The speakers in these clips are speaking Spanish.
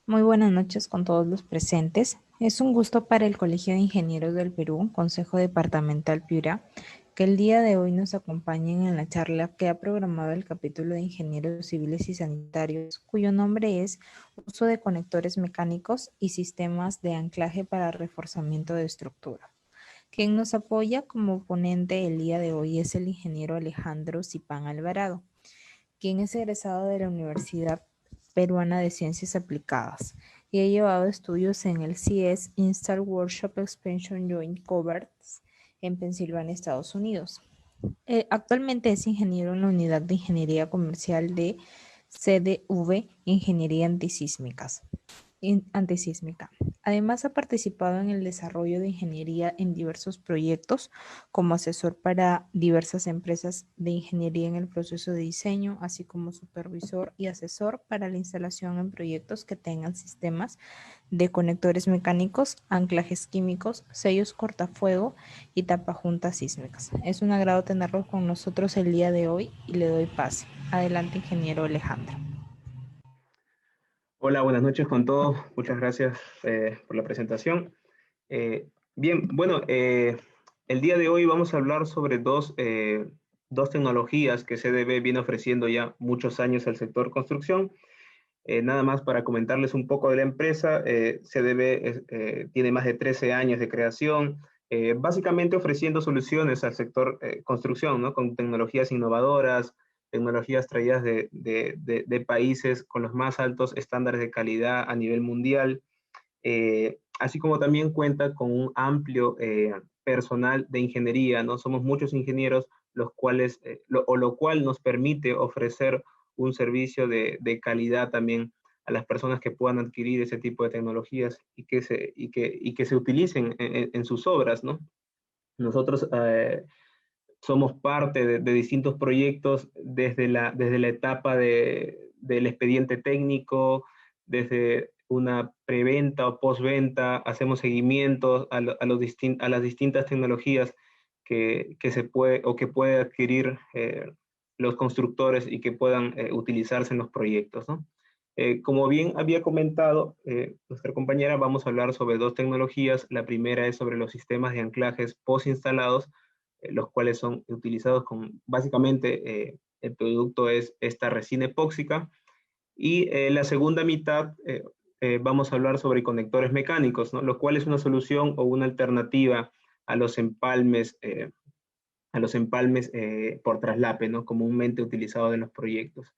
Muy buenas noches con todos los presentes. Es un gusto para el Colegio de Ingenieros del Perú, Consejo Departamental Piura, que el día de hoy nos acompañen en la charla que ha programado el capítulo de Ingenieros Civiles y Sanitarios, cuyo nombre es Uso de conectores mecánicos y sistemas de anclaje para reforzamiento de estructura. Quien nos apoya como ponente el día de hoy es el ingeniero Alejandro Zipán Alvarado, quien es egresado de la Universidad Peruana de Ciencias Aplicadas y ha llevado estudios en el CS Install Workshop Expansion Joint Covers en Pensilvania, Estados Unidos. Actualmente es ingeniero en la unidad de Ingeniería Comercial de CDV Ingeniería Antisísmica. Además, ha participado en el desarrollo de ingeniería en diversos proyectos como asesor para diversas empresas de ingeniería en el proceso de diseño, así como supervisor y asesor para la instalación en proyectos que tengan sistemas de conectores mecánicos, anclajes químicos, sellos cortafuego y tapajuntas sísmicas. Es un agrado tenerlo con nosotros el día de hoy y le doy pase. Adelante, ingeniero Alejandro. Hola, buenas noches con todos. Muchas gracias por la presentación. Bien, bueno, el día de hoy vamos a hablar sobre dos tecnologías que CDB viene ofreciendo ya muchos años al sector construcción. Nada más para comentarles un poco de la empresa, CDB tiene más de 13 años de creación, básicamente ofreciendo soluciones al sector construcción, ¿no? Con tecnologías innovadoras, tecnologías traídas de países con los más altos estándares de calidad a nivel mundial, así como también cuenta con un amplio personal de ingeniería, ¿no? Somos muchos ingenieros, los cuales, lo cual nos permite ofrecer un servicio de calidad también a las personas que puedan adquirir ese tipo de tecnologías y que se utilicen en sus obras, ¿no? Nosotros somos parte de distintos proyectos desde la etapa del expediente técnico, desde una preventa o postventa, hacemos seguimientos a las distintas tecnologías que se puede o que puede adquirir los constructores y que puedan utilizarse en los proyectos, ¿no? Como bien había comentado nuestra compañera, vamos a hablar sobre dos tecnologías. La primera es sobre los sistemas de anclajes post-instalados, los cuales son utilizados con, básicamente, el producto es esta resina epóxica. Y la segunda mitad vamos a hablar sobre conectores mecánicos, ¿no? Lo cual es una solución o una alternativa a los empalmes, por traslape, ¿no? Comúnmente utilizados en los proyectos.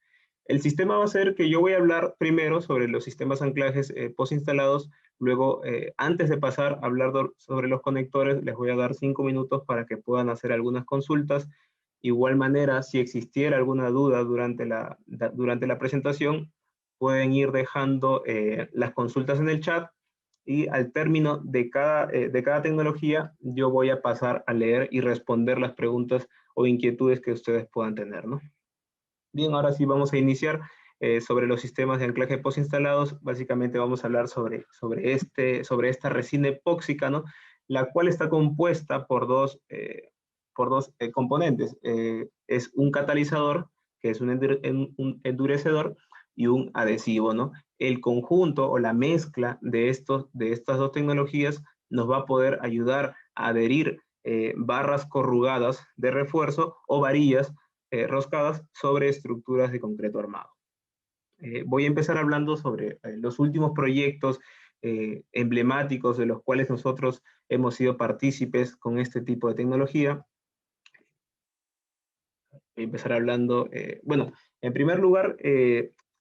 El sistema va a ser que yo voy a hablar primero sobre los sistemas anclajes post-instalados, luego, antes de pasar a hablar sobre los conectores, les voy a dar 5 minutos para que puedan hacer algunas consultas. Igual manera, si existiera alguna duda durante la presentación, pueden ir dejando las consultas en el chat y al término de cada tecnología, yo voy a pasar a leer y responder las preguntas o inquietudes que ustedes puedan tener, ¿no? Bien, ahora sí vamos a iniciar sobre los sistemas de anclaje postinstalados. Básicamente vamos a hablar sobre esta resina epóxica, ¿no? La cual está compuesta por dos componentes. Es un catalizador, que es un endurecedor, y un adhesivo, ¿no? El conjunto o la mezcla de estas dos tecnologías nos va a poder ayudar a adherir barras corrugadas de refuerzo o varillas roscadas sobre estructuras de concreto armado. Voy a empezar hablando sobre los últimos proyectos emblemáticos de los cuales nosotros hemos sido partícipes con este tipo de tecnología. Voy a empezar hablando, bueno, en primer lugar,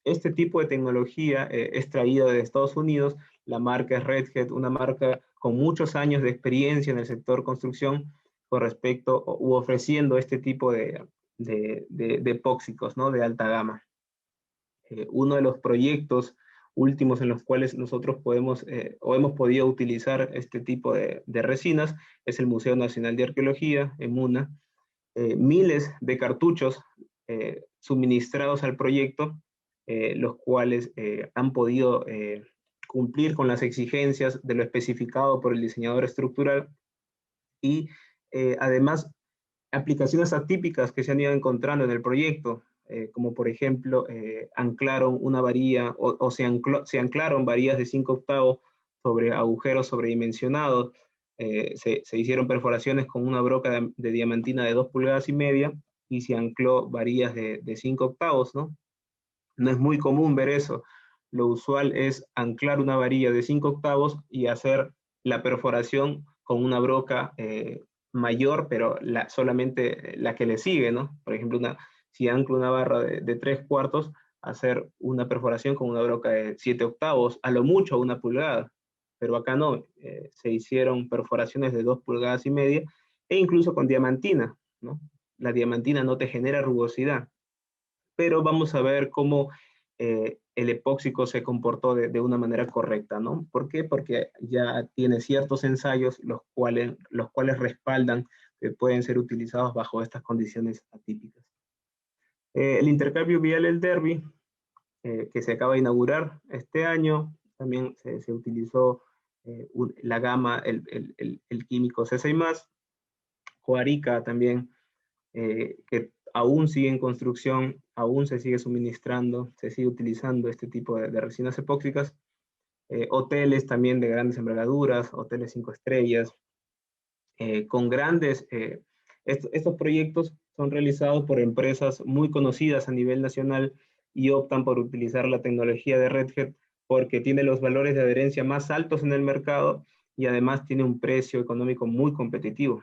este tipo de tecnología es traída de Estados Unidos. La marca es Red Hat, una marca con muchos años de experiencia en el sector construcción con respecto u ofreciendo este tipo de epóxicos, ¿no? De alta gama. Uno de los proyectos últimos en los cuales nosotros podemos o hemos podido utilizar este tipo de resinas es el Museo Nacional de Arqueología, en MUNA. Miles de cartuchos suministrados al proyecto, los cuales han podido cumplir con las exigencias de lo especificado por el diseñador estructural y además aplicaciones atípicas que se han ido encontrando en el proyecto. como por ejemplo anclaron una varilla o se anclaron varillas de 5 octavos sobre agujeros sobredimensionados, se hicieron perforaciones con una broca de diamantina de 2 pulgadas y media y se ancló varillas de 5 octavos, ¿no? No es muy común ver eso. Lo usual es anclar una varilla de 5 octavos y hacer la perforación con una broca mayor, pero solamente la que le sigue, ¿no? Por ejemplo, si anclo una barra de 3 cuartos, hacer una perforación con una broca de 7 octavos, a lo mucho 1 pulgada. Pero acá no, se hicieron perforaciones de 2 pulgadas y media e incluso con diamantina, ¿no? La diamantina no te genera rugosidad, pero vamos a ver cómo el epóxico se comportó de una manera correcta, ¿no? ¿Por qué? Porque ya tiene ciertos ensayos los cuales respaldan que pueden ser utilizados bajo estas condiciones atípicas. El intercambio vial El Derby, que se acaba de inaugurar este año, también se utilizó la gama, el químico C6+, Coarica también, que aún sigue en construcción, aún se sigue suministrando, se sigue utilizando este tipo de resinas epóxicas. Hoteles también de grandes envergaduras, hoteles 5 estrellas, con grandes... estos proyectos son realizados por empresas muy conocidas a nivel nacional y optan por utilizar la tecnología de Red Hat porque tiene los valores de adherencia más altos en el mercado y además tiene un precio económico muy competitivo.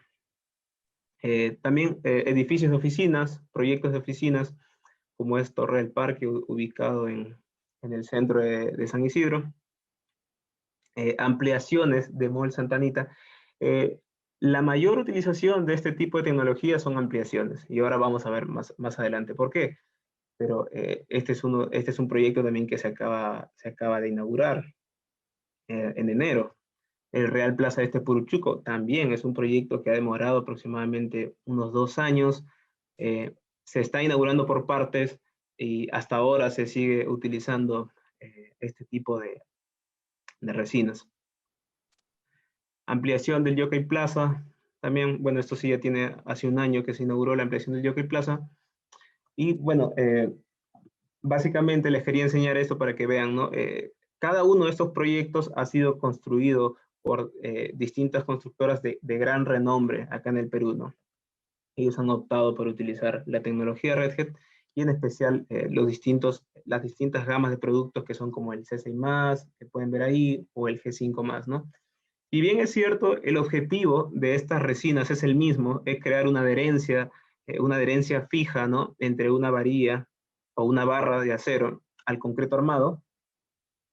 También edificios de oficinas, proyectos de oficinas, como es Torre del Parque, ubicado en el centro de San Isidro. Ampliaciones de Mall Santa Anita. La mayor utilización de este tipo de tecnología son ampliaciones, y ahora vamos a ver más adelante por qué. Pero este es un proyecto también que se acaba de inaugurar en enero. El Real Plaza Este Puruchuco también es un proyecto que ha demorado aproximadamente unos 2 años. Se está inaugurando por partes y hasta ahora se sigue utilizando este tipo de resinas. Ampliación del Jockey Plaza. También, bueno, esto sí ya tiene hace un año que se inauguró la ampliación del Jockey Plaza. Y bueno, básicamente les quería enseñar esto para que vean, ¿no? Cada uno de estos proyectos ha sido construido por distintas constructoras de gran renombre acá en el Perú, ¿no? Ellos han optado por utilizar la tecnología Red Hat y en especial las distintas gamas de productos que son como el C6+, que pueden ver ahí, o el G5+, ¿no? Y bien es cierto, el objetivo de estas resinas es el mismo, es crear una adherencia fija, ¿no? Entre una varilla o una barra de acero al concreto armado.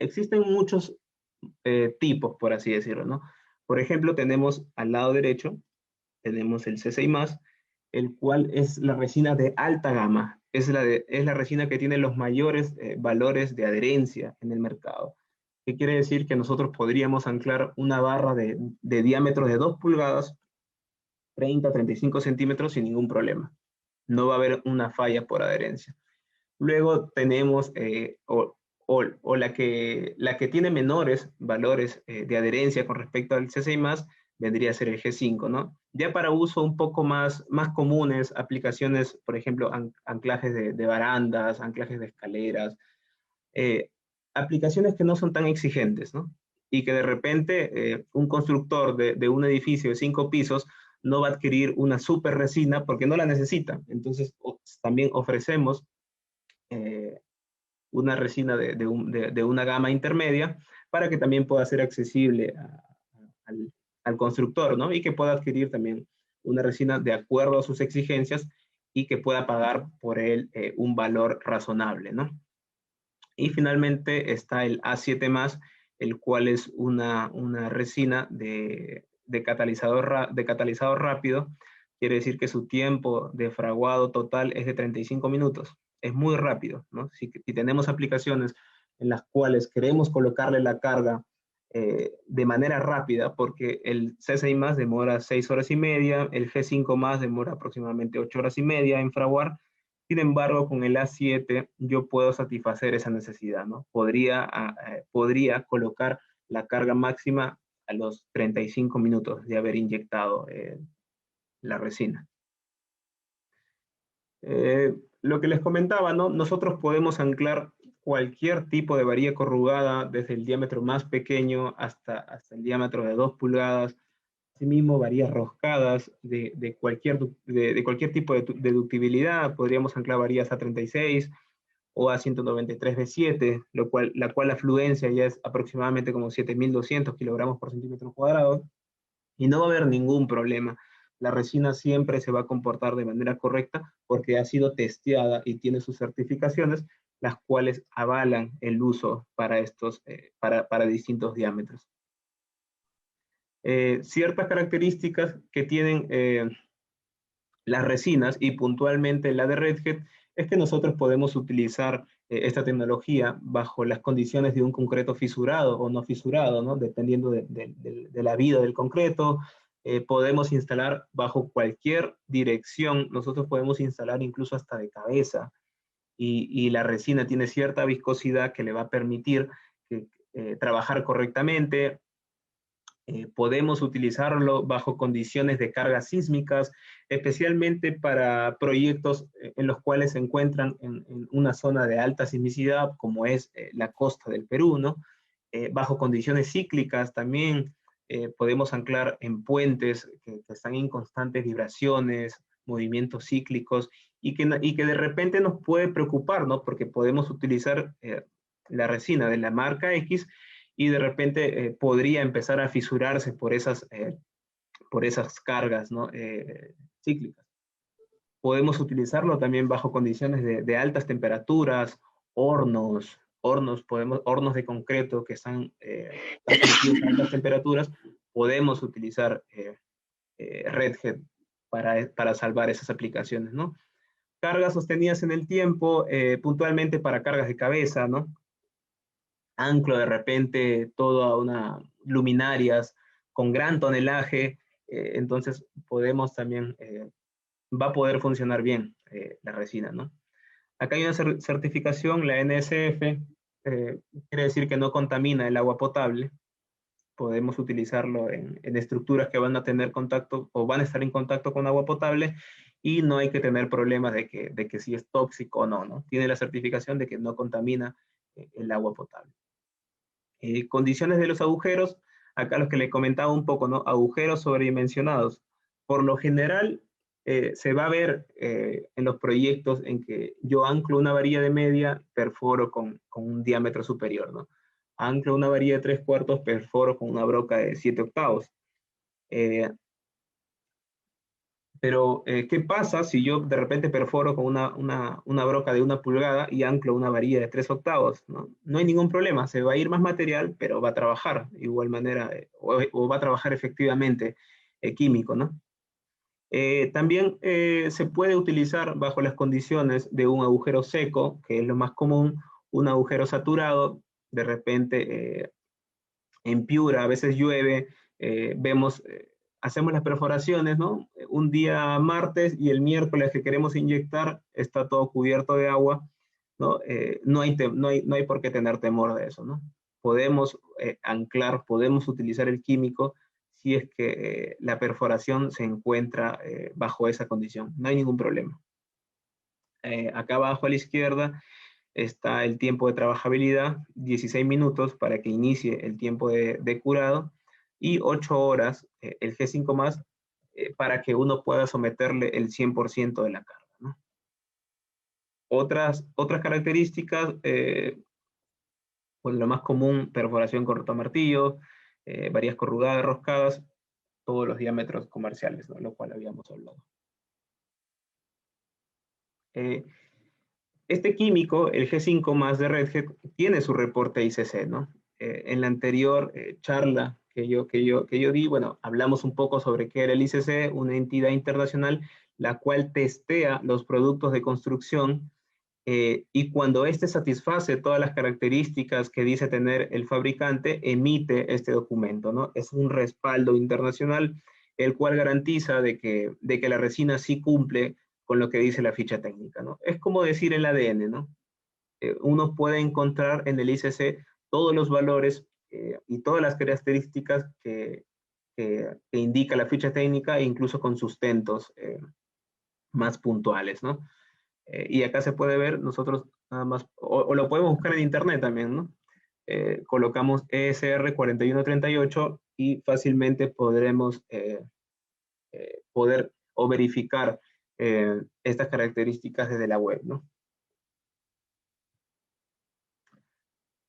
Existen muchos tipos, por así decirlo, ¿no? Por ejemplo, tenemos al lado derecho, tenemos el C6+, el cual es la resina de alta gama. Es la resina que tiene los mayores valores de adherencia en el mercado. ¿Qué quiere decir? Que nosotros podríamos anclar una barra de diámetro de 2 pulgadas, 30-35 centímetros sin ningún problema. No va a haber una falla por adherencia. Luego tenemos, o la que tiene menores valores de adherencia con respecto al C6+, vendría a ser el G5, ¿no? Ya para uso un poco más comunes, aplicaciones, por ejemplo, anclajes de barandas, anclajes de escaleras, aplicaciones que no son tan exigentes, ¿no? Y que de repente un constructor de un edificio de 5 pisos no va a adquirir una super resina porque no la necesita. Entonces, también ofrecemos una resina de una gama intermedia para que también pueda ser accesible al constructor, ¿no? Y que pueda adquirir también una resina de acuerdo a sus exigencias y que pueda pagar por él un valor razonable, ¿no? Y finalmente está el A7+, el cual es una resina de catalizador rápido. Quiere decir que su tiempo de fraguado total es de 35 minutos. Es muy rápido, ¿no? Si tenemos aplicaciones en las cuales queremos colocarle la carga de manera rápida, porque el C6+ demora 6 horas y media, el G5+ demora aproximadamente 8 horas y media en fraguar. Sin embargo, con el A7 yo puedo satisfacer esa necesidad, ¿no? Podría colocar la carga máxima a los 35 minutos de haber inyectado la resina. lo que les comentaba, ¿no? Nosotros podemos anclar cualquier tipo de varilla corrugada, desde el diámetro más pequeño hasta el diámetro de 2 pulgadas. Asimismo, varillas roscadas de cualquier tipo de ductibilidad. Podríamos anclar varillas A36 o A193B7, la cual la fluencia ya es aproximadamente como 7.200 kilogramos por centímetro cuadrado, y no va a haber ningún problema. La resina siempre se va a comportar de manera correcta porque ha sido testeada y tiene sus certificaciones, las cuales avalan el uso para distintos diámetros. Ciertas características que tienen las resinas, y puntualmente la de Red Hat, es que nosotros podemos utilizar esta tecnología bajo las condiciones de un concreto fisurado o no fisurado, ¿no? Dependiendo de la vida del concreto. Podemos instalar bajo cualquier dirección, nosotros podemos instalar incluso hasta de cabeza, y la resina tiene cierta viscosidad que le va a permitir trabajar correctamente. Podemos utilizarlo bajo condiciones de cargas sísmicas, especialmente para proyectos en los cuales se encuentran en una zona de alta sismicidad, como es la costa del Perú, ¿no? Bajo condiciones cíclicas también podemos anclar en puentes que están en constantes vibraciones, movimientos cíclicos, y que de repente nos puede preocupar, ¿no? Porque podemos utilizar la resina de la marca X, y de repente podría empezar a fisurarse por esas cargas, ¿no? Cíclicas. Podemos utilizarlo también bajo condiciones de altas temperaturas, hornos de concreto que están sometidos a altas temperaturas. Podemos utilizar Red Hat para salvar esas aplicaciones, ¿no? Cargas sostenidas en el tiempo, puntualmente para cargas de cabeza, ¿no? Anclo de repente toda una luminarias con gran tonelaje, entonces podemos también, va a poder funcionar bien la resina, ¿no? Acá hay una certificación, la NSF, quiere decir que no contamina el agua potable. Podemos utilizarlo en estructuras que van a tener contacto o van a estar en contacto con agua potable, y no hay que tener problemas de que si es tóxico o no, ¿no? Tiene la certificación de que no contamina el agua potable. Condiciones de los agujeros, acá los que le comentaba un poco, ¿no? Agujeros sobredimensionados. Por lo general, se va a ver en los proyectos en que yo anclo una varilla de media, perforo con un diámetro superior, ¿no? Anclo una varilla de 3/4, perforo con una broca de 7/8. Pero, ¿qué pasa si yo de repente perforo con una broca de 1 pulgada y anclo una varilla de 3/8? ¿No? No hay ningún problema, se va a ir más material, pero va a trabajar de igual manera, o va a trabajar efectivamente químico, ¿no? También se puede utilizar bajo las condiciones de un agujero seco, que es lo más común, un agujero saturado. De repente en Piura a veces llueve, vemos hacemos las perforaciones, ¿no? Un día martes, y el miércoles que queremos inyectar está todo cubierto de agua, ¿no? No hay por qué tener temor de eso, ¿no? Podemos anclar, podemos utilizar el químico si es que la perforación se encuentra bajo esa condición. No hay ningún problema. Acá abajo a la izquierda está el tiempo de trabajabilidad, 16 minutos para que inicie el tiempo de curado, y 8 horas el G5+, para que uno pueda someterle el 100% de la carga, ¿no? Otras características, pues lo más común, perforación con rotomartillo, varillas corrugadas, roscadas, todos los diámetros comerciales, ¿no? Lo cual habíamos hablado. Este químico, el G5+ de Red Hat, tiene su reporte ICC, ¿no? En la anterior charla que yo di, bueno, hablamos un poco sobre qué era el ICC, una entidad internacional la cual testea los productos de construcción, y cuando éste satisface todas las características que dice tener el fabricante, emite este documento, ¿no? Es un respaldo internacional el cual garantiza de que la resina sí cumple con lo que dice la ficha técnica, ¿no? Es como decir el ADN, ¿no? Uno puede encontrar en el ICC todos los valores y todas las características que indica la ficha técnica, e incluso con sustentos más puntuales, ¿no? Y acá se puede ver, nosotros nada más, o lo podemos buscar en internet también, ¿no? Colocamos ESR 4138 y fácilmente podremos poder o verificar estas características desde la web, ¿no?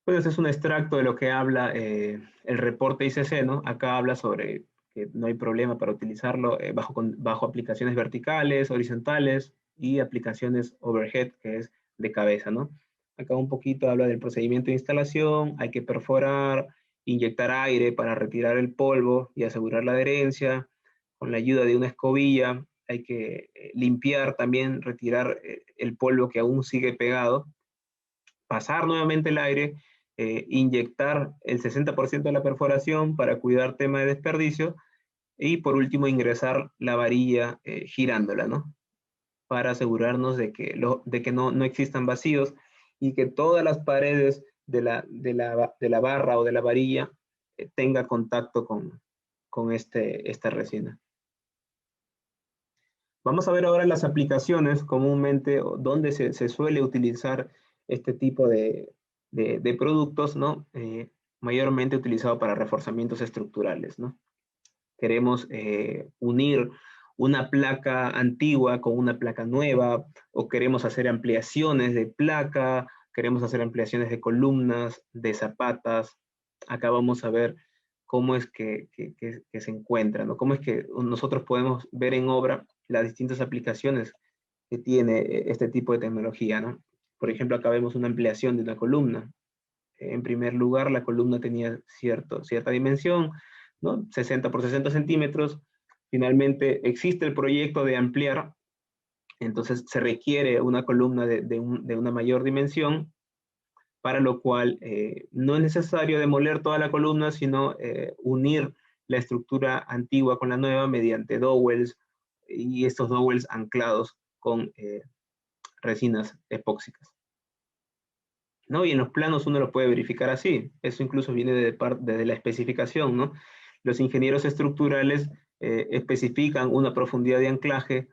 Pues este es un extracto de lo que habla el reporte ICC, ¿no? Acá habla sobre que no hay problema para utilizarlo bajo aplicaciones verticales, horizontales y aplicaciones overhead, que es de cabeza, ¿no? Acá un poquito habla del procedimiento de instalación, hay que perforar, inyectar aire para retirar el polvo y asegurar la adherencia, con la ayuda de una escobilla, hay que limpiar también, retirar el polvo que aún sigue pegado, pasar nuevamente el aire, inyectar el 60% de la perforación para cuidar tema de desperdicio y por último ingresar la varilla girándola, ¿no? Para asegurarnos de que no existan vacíos y que todas las paredes de la barra o de la varilla tenga contacto con esta resina. Vamos a ver ahora las aplicaciones comúnmente donde se suele utilizar este tipo de productos, ¿no? Mayormente utilizado para reforzamientos estructurales, ¿no? Queremos unir una placa antigua con una placa nueva, o queremos hacer ampliaciones de placa, queremos hacer ampliaciones de columnas, de zapatas. Acá vamos a ver cómo es que se encuentran, ¿no? Cómo es que nosotros podemos ver en obra las distintas aplicaciones que tiene este tipo de tecnología, ¿no? Por ejemplo, acá vemos una ampliación de una columna. En primer lugar, la columna tenía cierta dimensión, ¿no? 60 por 60 centímetros. Finalmente, existe el proyecto de ampliar, entonces se requiere una columna de una mayor dimensión, para lo cual no es necesario demoler toda la columna, sino unir la estructura antigua con la nueva mediante dowels, y estos dowels anclados con resinas epóxicas, ¿no? Y en los planos uno lo puede verificar así. Eso incluso viene desde la especificación, ¿no? Los ingenieros estructurales especifican una profundidad de anclaje,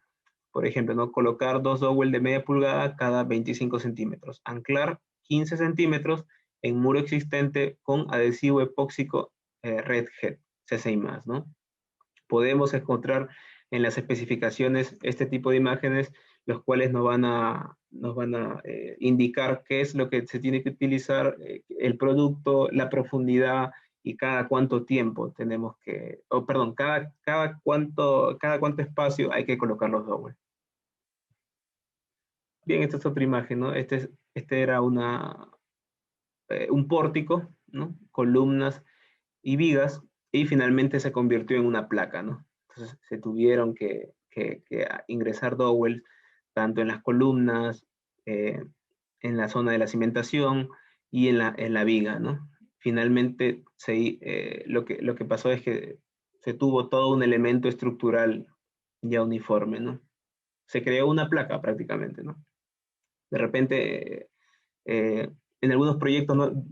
por ejemplo, ¿no? Colocar dos dowel de media pulgada cada 25 centímetros. Anclar 15 centímetros en muro existente con adhesivo epóxico Red Head, CCI+, ¿no? Podemos encontrar en las especificaciones este tipo de imágenes, los cuales nos van a indicar qué es lo que se tiene que utilizar, el producto, la profundidad y cada cuánto tiempo tenemos que, perdón, cada cuánto espacio hay que colocar los dowels. Bien, esta es otra imagen, ¿no? Este era un pórtico, ¿no? Columnas y vigas, y finalmente se convirtió en una placa, ¿no? Entonces se tuvieron que ingresar dowels tanto en las columnas, en la zona de la cimentación y en la viga, ¿no? Finalmente lo que pasó es que se tuvo todo un elemento estructural ya uniforme, ¿no? Se creó una placa prácticamente, ¿no? De repente, en algunos proyectos, ¿no?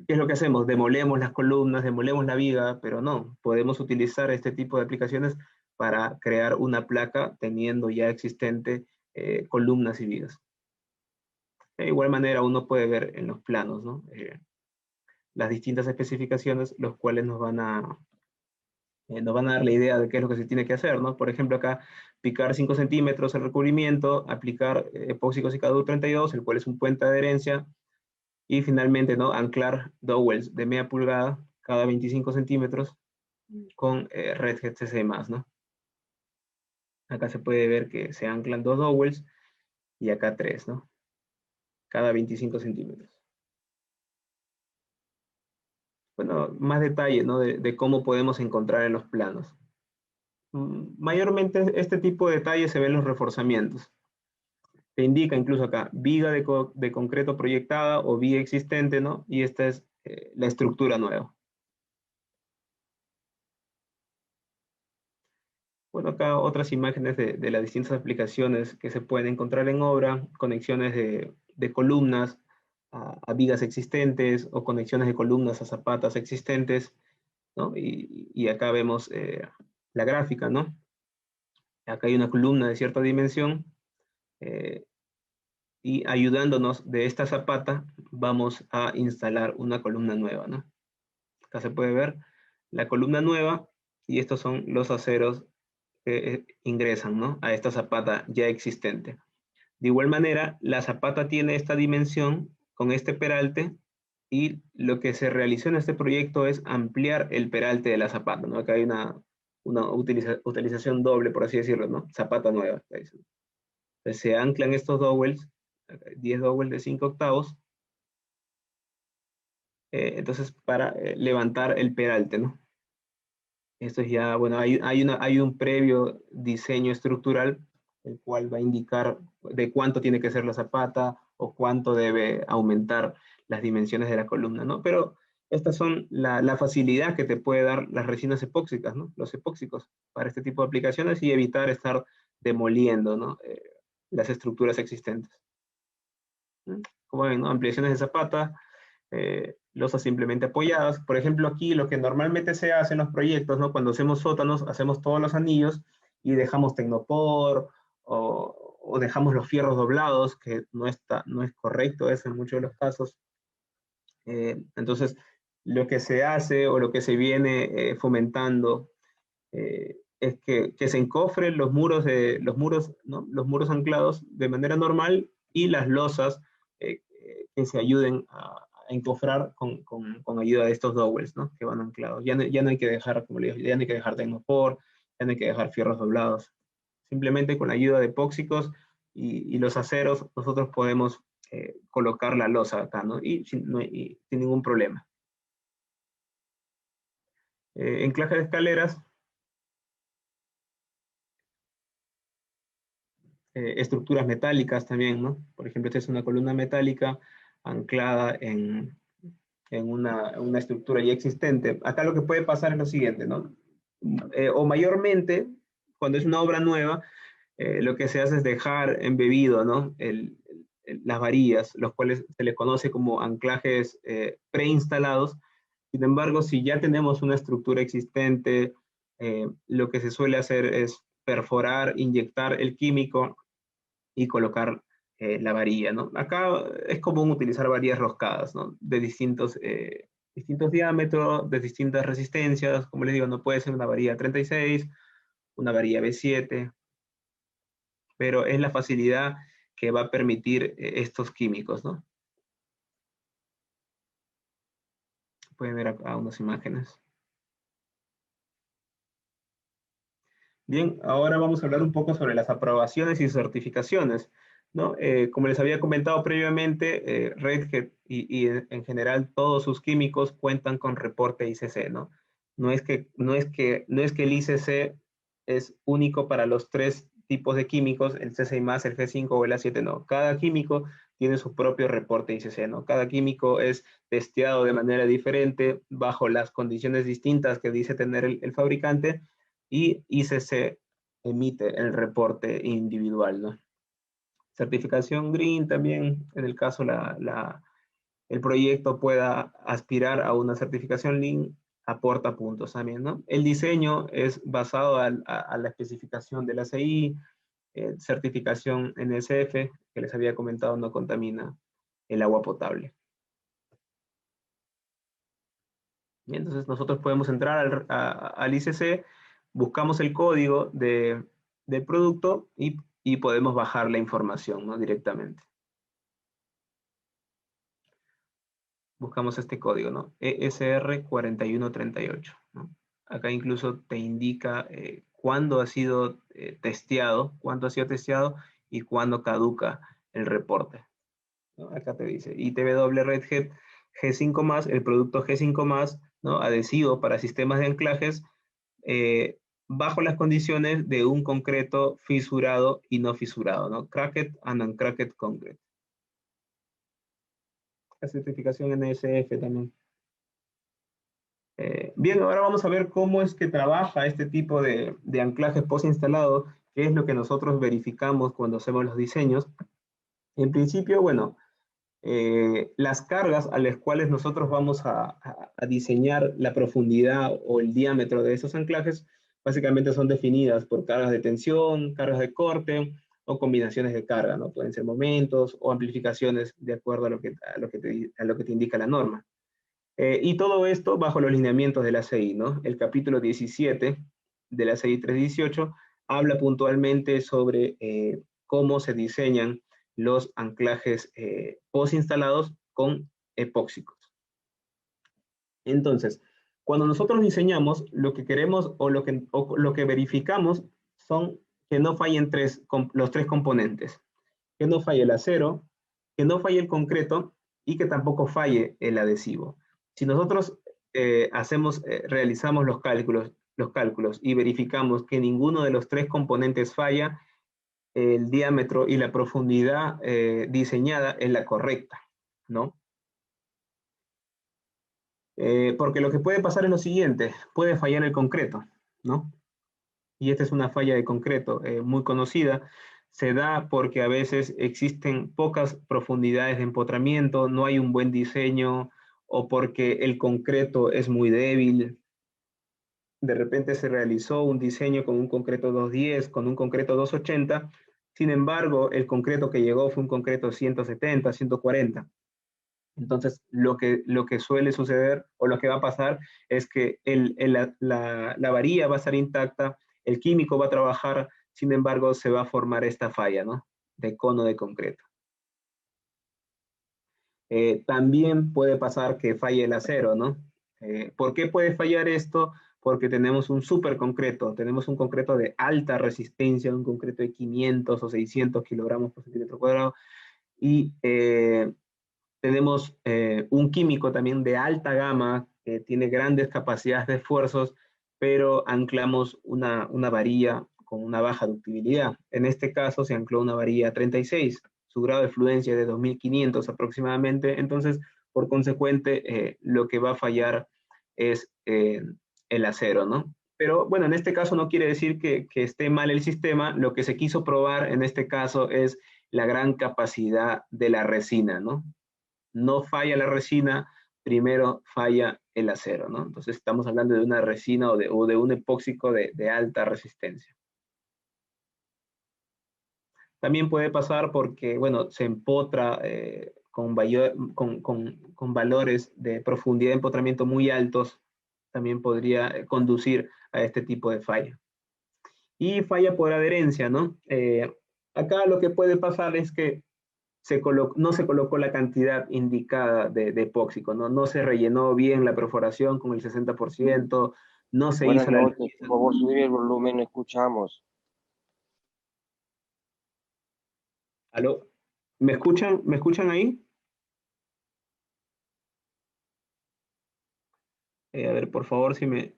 ¿Qué es lo que hacemos? Demolemos las columnas, demolemos la viga, pero no, podemos utilizar este tipo de aplicaciones para crear una placa teniendo ya existente columnas y vigas. De igual manera uno puede ver en los planos, ¿no? Las distintas especificaciones, los cuales nos van a dar la idea de qué es lo que se tiene que hacer, ¿no? Por ejemplo, acá picar 5 centímetros el recubrimiento, aplicar epóxico Cicaduro 32, el cual es un puente de adherencia, y finalmente, ¿no? Anclar dowels de media pulgada cada 25 centímetros con Red Hat CC+, ¿no? Acá se puede ver que se anclan 2 dowels y acá 3, ¿no? Cada 25 centímetros. Bueno, más detalle, ¿no? De cómo podemos encontrar en los planos. Mayormente este tipo de detalles se ven en los reforzamientos. Te indica incluso acá, viga de concreto proyectada o viga existente, ¿no? Y esta es la estructura nueva. Bueno, acá otras imágenes de las distintas aplicaciones que se pueden encontrar en obra, conexiones de columnas a vigas existentes o conexiones de columnas a zapatas existentes, ¿no? Y acá vemos la gráfica, ¿no? Acá hay una columna de cierta dimensión, y ayudándonos de esta zapata vamos a instalar una columna nueva, ¿no? Acá se puede ver la columna nueva y estos son los aceros que ingresan, ¿no?, a esta zapata ya existente. De igual manera, la zapata tiene esta dimensión con este peralte y lo que se realizó en este proyecto es ampliar el peralte de la zapata, ¿no? Acá hay una utilización doble, por así decirlo, ¿no? Zapata nueva. Entonces, se anclan estos dowels, 10 dowels de 5 octavos, entonces para levantar el peralte, ¿no? Esto es ya, bueno, hay un previo diseño estructural, el cual va a indicar de cuánto tiene que ser la zapata o cuánto debe aumentar las dimensiones de la columna, ¿no? Pero estas son la facilidad que te puede dar las resinas epóxicas, ¿no? Los epóxicos para este tipo de aplicaciones y evitar estar demoliendo, ¿no? Las estructuras existentes. Como ven, ¿no? Ampliaciones de zapata, losas simplemente apoyadas. Por ejemplo, aquí lo que normalmente se hace en los proyectos, ¿no? Cuando hacemos sótanos, hacemos todos los anillos y dejamos tecnopor o dejamos los fierros doblados, que no es correcto eso en muchos de los casos. Entonces, lo que se hace o lo que se viene fomentando es que se encofren los muros, ¿no? Los muros anclados de manera normal y las losas que se ayuden a encofrar con ayuda de estos dowels, ¿no? Que van anclados. Ya no hay que dejar, como le digo, ya no hay que dejar tecnopor, ya no hay que dejar fierros doblados. Simplemente con la ayuda de epóxicos y los aceros, nosotros podemos colocar la losa acá, ¿no? Y sin ningún problema. Enclaje de escaleras. Estructuras metálicas también, ¿no? Por ejemplo, esta es una columna metálica anclada en una estructura ya existente. Acá lo que puede pasar es lo siguiente, ¿no? O mayormente, cuando es una obra nueva, lo que se hace es dejar embebido, ¿no? Las varillas, los cuales se le conoce como anclajes preinstalados. Sin embargo, si ya tenemos una estructura existente, lo que se suele hacer es perforar, inyectar el químico y colocar la varilla, ¿no? Acá es común utilizar varillas roscadas, ¿no? De distintos diámetros, de distintas resistencias. Como les digo, no puede ser una varilla 36, una varilla B7, pero es la facilidad que va a permitir estos químicos, ¿no? Pueden ver acá unas imágenes. Bien, ahora vamos a hablar un poco sobre las aprobaciones y certificaciones, ¿no? Como les había comentado previamente, Red Hat y en general todos sus químicos cuentan con reporte ICC, ¿no? No es que el ICC es único para los tres tipos de químicos, el C6+, el G5 o el A7, no. Cada químico tiene su propio reporte ICC, ¿no? Cada químico es testeado de manera diferente, bajo las condiciones distintas que dice tener el fabricante, y ICC emite el reporte individual, ¿no? Certificación Green también, en el caso el proyecto pueda aspirar a una certificación Lean, aporta puntos también, ¿no? El diseño es basado a la especificación de la CI, certificación NSF, que les había comentado, no contamina el agua potable. Y entonces nosotros podemos entrar al ICC, buscamos el código del producto y podemos bajar la información, ¿no? Directamente. Buscamos este código, ¿no? ESR4138, ¿no? Acá incluso te indica cuándo ha sido testeado, y cuándo caduca el reporte, ¿no? Acá te dice ITW Red Hat G5+, el producto G5+, ¿no? Adhesivo para sistemas de anclajes, bajo las condiciones de un concreto fisurado y no fisurado, ¿no? Cracked and uncracked concrete. La certificación NSF también. Bien, ahora vamos a ver cómo es que trabaja este tipo de anclaje post instalado, qué es lo que nosotros verificamos cuando hacemos los diseños. En principio, bueno, las cargas a las cuales nosotros vamos a diseñar la profundidad o el diámetro de esos anclajes, básicamente son definidas por cargas de tensión, cargas de corte o combinaciones de carga, ¿no? Pueden ser momentos o amplificaciones de acuerdo a lo que te indica la norma. Y todo esto bajo los lineamientos de la ACI, ¿no? El capítulo 17 de la ACI 318 habla puntualmente sobre cómo se diseñan los anclajes post-instalados con epóxicos. Entonces, cuando nosotros diseñamos, lo que queremos o lo que verificamos son que no fallen los tres componentes. Que no falle el acero, que no falle el concreto y que tampoco falle el adhesivo. Si nosotros realizamos los cálculos y verificamos que ninguno de los tres componentes falla, el diámetro y la profundidad diseñada es la correcta, ¿no? Porque lo que puede pasar es lo siguiente, puede fallar el concreto, ¿no? Y esta es una falla de concreto muy conocida, se da porque a veces existen pocas profundidades de empotramiento, no hay un buen diseño o porque el concreto es muy débil. De repente se realizó un diseño con un concreto 210, con un concreto 280, sin embargo, el concreto que llegó fue un concreto 170, 140. Entonces, lo que suele suceder o lo que va a pasar es que la varilla va a estar intacta, el químico va a trabajar, sin embargo, se va a formar esta falla, ¿no? De cono de concreto. También puede pasar que falle el acero, ¿no? ¿Por qué puede fallar esto? Porque tenemos un superconcreto, tenemos un concreto de alta resistencia, un concreto de 500 o 600 kilogramos por centímetro cuadrado, y tenemos un químico también de alta gama que tiene grandes capacidades de esfuerzos, pero anclamos una varilla con una baja ductibilidad. En este caso se ancló una varilla 36, su grado de fluencia es de 2500 aproximadamente, entonces por consecuente lo que va a fallar es el acero, ¿no? Pero bueno, en este caso no quiere decir que esté mal el sistema, lo que se quiso probar en este caso es la gran capacidad de la resina, ¿no? No falla la resina, primero falla el acero, ¿no? Entonces estamos hablando de una resina o de un epóxico de alta resistencia. También puede pasar porque, bueno, se empotra con valores de profundidad de empotramiento muy altos, también podría conducir a este tipo de falla. Y falla por adherencia, ¿no? Acá lo que puede pasar es que no se colocó la cantidad indicada de epóxico, ¿no? No se rellenó bien la perforación con el 60%, no se Buenas hizo la noches, limpieza. por favor, subir el volumen, no escuchamos. ¿Aló? ¿Me escuchan? ¿Me escuchan ahí? A ver, por favor, si me...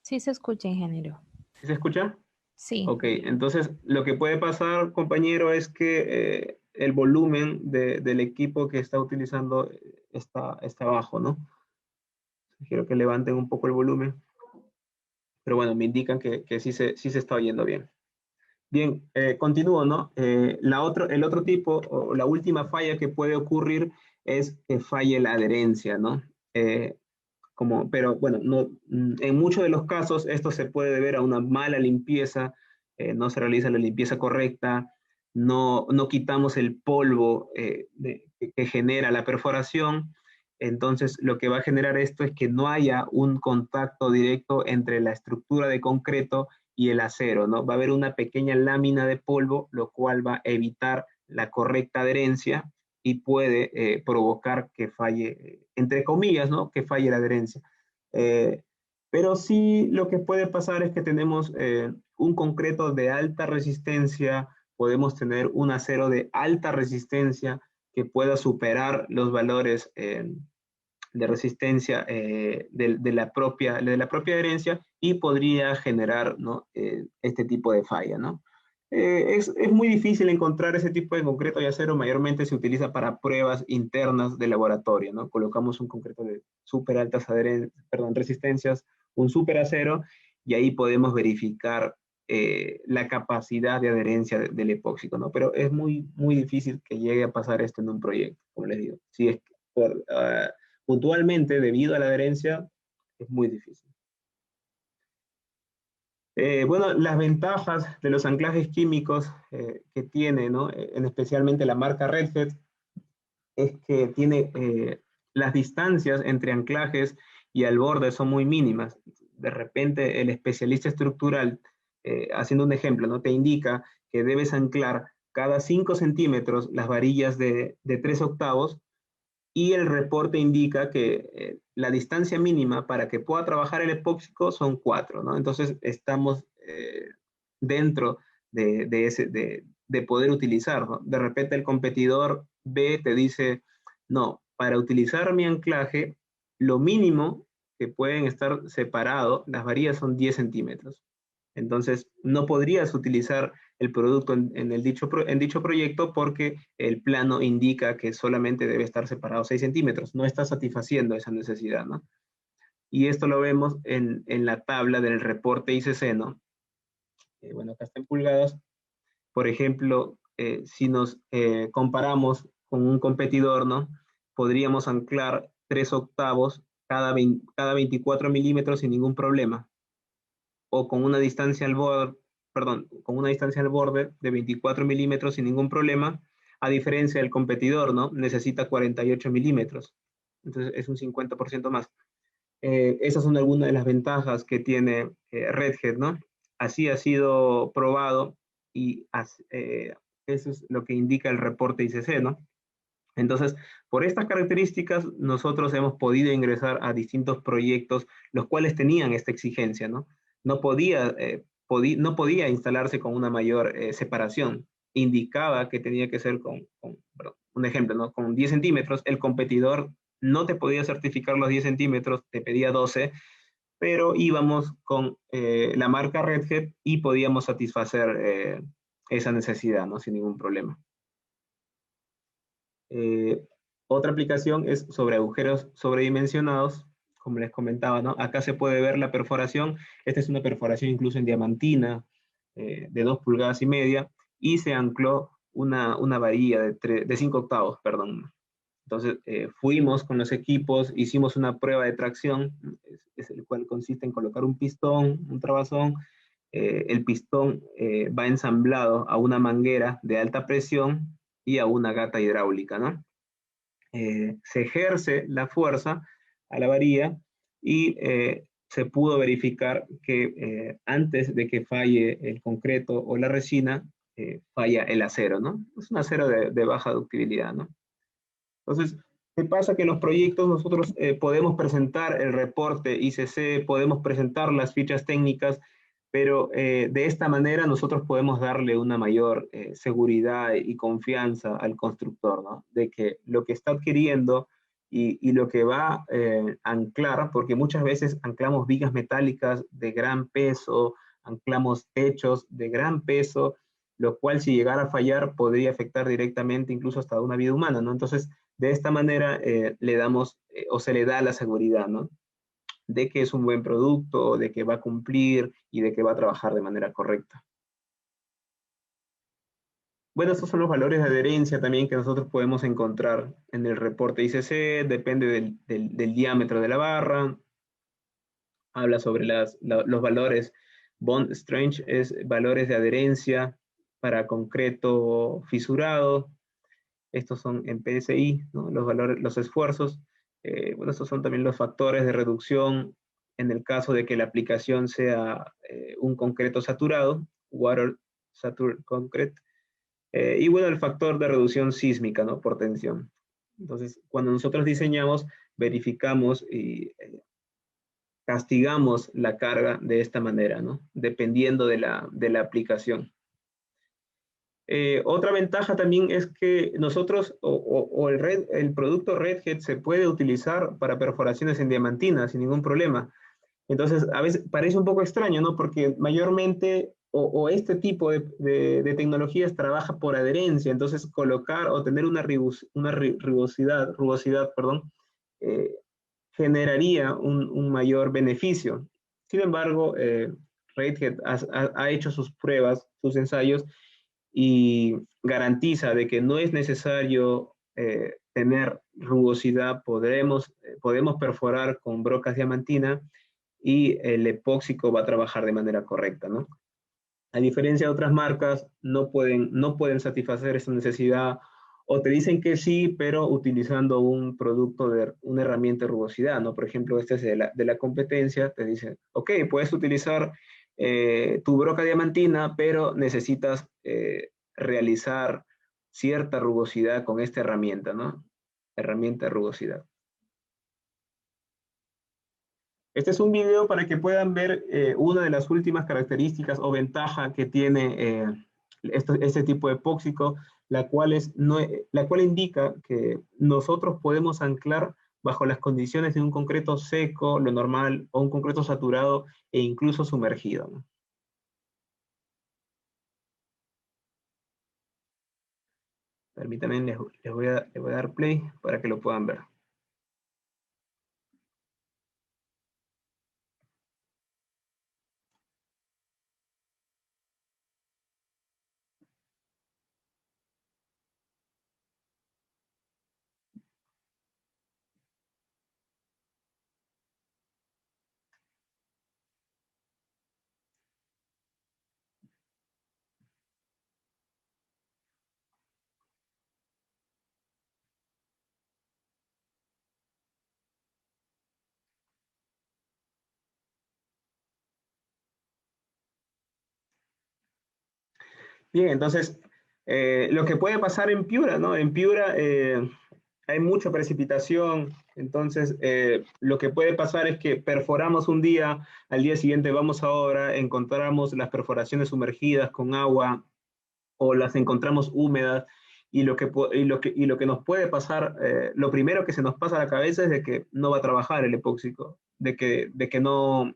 Sí se escucha, ingeniero. ¿Sí se escucha? Sí. Ok, entonces lo que puede pasar, compañero, es que el volumen del equipo que está utilizando está bajo, ¿no? Quiero que levanten un poco el volumen. Pero bueno, me indican que sí se está oyendo bien. Bien, continúo, ¿no? El otro tipo, o la última falla que puede ocurrir es que falle la adherencia, ¿no? Pero bueno, no, en muchos de los casos esto se puede deber a una mala limpieza, no se realiza la limpieza correcta, no quitamos el polvo que genera la perforación, entonces lo que va a generar esto es que no haya un contacto directo entre la estructura de concreto y el acero, ¿no? Va a haber una pequeña lámina de polvo, lo cual va a evitar la correcta adherencia y puede provocar que falle, entre comillas, ¿no? Que falle la adherencia. Pero sí lo que puede pasar es que tenemos un concreto de alta resistencia, podemos tener un acero de alta resistencia que pueda superar los valores de resistencia de la propia adherencia y podría generar, ¿no? Este tipo de falla, ¿no? Es muy difícil encontrar ese tipo de concreto y acero, mayormente se utiliza para pruebas internas de laboratorio, ¿no? Colocamos un concreto de súper altas resistencias, un súper acero, y ahí podemos verificar la capacidad de adherencia del epóxico, ¿no? Pero es muy difícil que llegue a pasar esto en un proyecto, como les digo. Si es puntualmente, debido a la adherencia, es muy difícil. Bueno, las ventajas de los anclajes químicos que tiene, ¿no? Especialmente la marca Redhead, es que tiene las distancias entre anclajes y al borde son muy mínimas. De repente el especialista estructural, haciendo un ejemplo, ¿no? Te indica que debes anclar cada 5 centímetros las varillas de 3 octavos y el reporte indica que la distancia mínima para que pueda trabajar el epóxico son 4, ¿no? Entonces estamos dentro de poder utilizar, ¿no? De repente el competidor B te dice, no, para utilizar mi anclaje, lo mínimo que pueden estar separados, las varillas son 10 centímetros. Entonces, no podrías utilizar el producto en dicho proyecto porque el plano indica que solamente debe estar separado 6 centímetros. No está satisfaciendo esa necesidad, ¿no? Y esto lo vemos en la tabla del reporte ICC, ¿no? Bueno, acá está en pulgadas. Por ejemplo, si nos comparamos con un competidor, ¿no? Podríamos anclar 3 octavos cada 24 milímetros sin ningún problema. O con una distancia al borde, perdón, con una distancia al borde de 24 milímetros sin ningún problema, a diferencia del competidor, ¿no? Necesita 48 milímetros. Entonces es un 50% más. Esas son algunas de las ventajas que tiene Redhead, ¿no? Así ha sido probado y eso es lo que indica el reporte ICC, ¿no? Entonces, por estas características, nosotros hemos podido ingresar a distintos proyectos, los cuales tenían esta exigencia, ¿no? No podía instalarse con una mayor separación. Indicaba que tenía que ser perdón, un ejemplo, ¿no? Con 10 centímetros, el competidor no te podía certificar los 10 centímetros, te pedía 12, pero íbamos con la marca Redhead y podíamos satisfacer esa necesidad, ¿no? Sin ningún problema. Otra aplicación es sobre agujeros sobredimensionados, como les comentaba, ¿no? Acá se puede ver la perforación. Esta es una perforación incluso en diamantina de 2 pulgadas y media y se ancló una varilla de 5 octavos, perdón. Entonces fuimos con los equipos, hicimos una prueba de tracción, es el cual consiste en colocar un pistón, un trabazón. El pistón va ensamblado a una manguera de alta presión y a una gata hidráulica, ¿no? Se ejerce la fuerza a la varilla y se pudo verificar que antes de que falle el concreto o la resina, falla el acero, ¿no? Es un acero de baja ductibilidad, ¿no? Entonces, ¿qué pasa? Que en los proyectos nosotros podemos presentar el reporte ICC, podemos presentar las fichas técnicas, pero de esta manera nosotros podemos darle una mayor seguridad y confianza al constructor, ¿no? De que lo que está adquiriendo y lo que va a anclar, porque muchas veces anclamos vigas metálicas de gran peso, anclamos techos de gran peso, lo cual si llegara a fallar podría afectar directamente incluso hasta una vida humana, ¿no? Entonces, de esta manera le damos o se le da la seguridad, ¿no? De que es un buen producto, de que va a cumplir y de que va a trabajar de manera correcta. Bueno, estos son los valores de adherencia también que nosotros podemos encontrar en el reporte ICC, depende del diámetro de la barra, habla sobre los valores. Bond strength es valores de adherencia para concreto fisurado. Estos son en PSI, ¿no? Los valores, los esfuerzos. Bueno, estos son también los factores de reducción en el caso de que la aplicación sea un concreto saturado, water satur concrete. Y bueno, el factor de reducción sísmica, ¿no? Por tensión. Entonces, cuando nosotros diseñamos, verificamos y castigamos la carga de esta manera, ¿no? Dependiendo de la aplicación. Otra ventaja también es que nosotros o el producto Redhead se puede utilizar para perforaciones en diamantina sin ningún problema. Entonces, a veces parece un poco extraño, ¿no? Porque mayormente o este tipo de tecnologías trabaja por adherencia, entonces colocar o tener una rugosidad, perdón, generaría un mayor beneficio. Sin embargo, Redhead ha hecho sus pruebas, sus ensayos, y garantiza de que no es necesario tener rugosidad, podemos perforar con brocas diamantina y el epóxico va a trabajar de manera correcta, ¿no? A diferencia de otras marcas, no pueden satisfacer esa necesidad o te dicen que sí, pero utilizando un producto de una herramienta de rugosidad, ¿no? Por ejemplo, este es de la competencia, te dicen, ok, puedes utilizar tu broca diamantina, pero necesitas realizar cierta rugosidad con esta herramienta, ¿no? Herramienta de rugosidad. Este es un video para que puedan ver una de las últimas características o ventaja que tiene este tipo de epóxico, la cual indica que nosotros podemos anclar bajo las condiciones de un concreto seco, lo normal, o un concreto saturado e incluso sumergido, ¿no? Permítanme, les voy a dar play para que lo puedan ver. Bien, entonces, lo que puede pasar en Piura, ¿no? En Piura hay mucha precipitación, entonces lo que puede pasar es que perforamos un día, al día siguiente vamos a obra, encontramos las perforaciones sumergidas con agua o las encontramos húmedas y lo que nos puede pasar, lo primero que se nos pasa a la cabeza es de que no va a trabajar el epóxico, de que no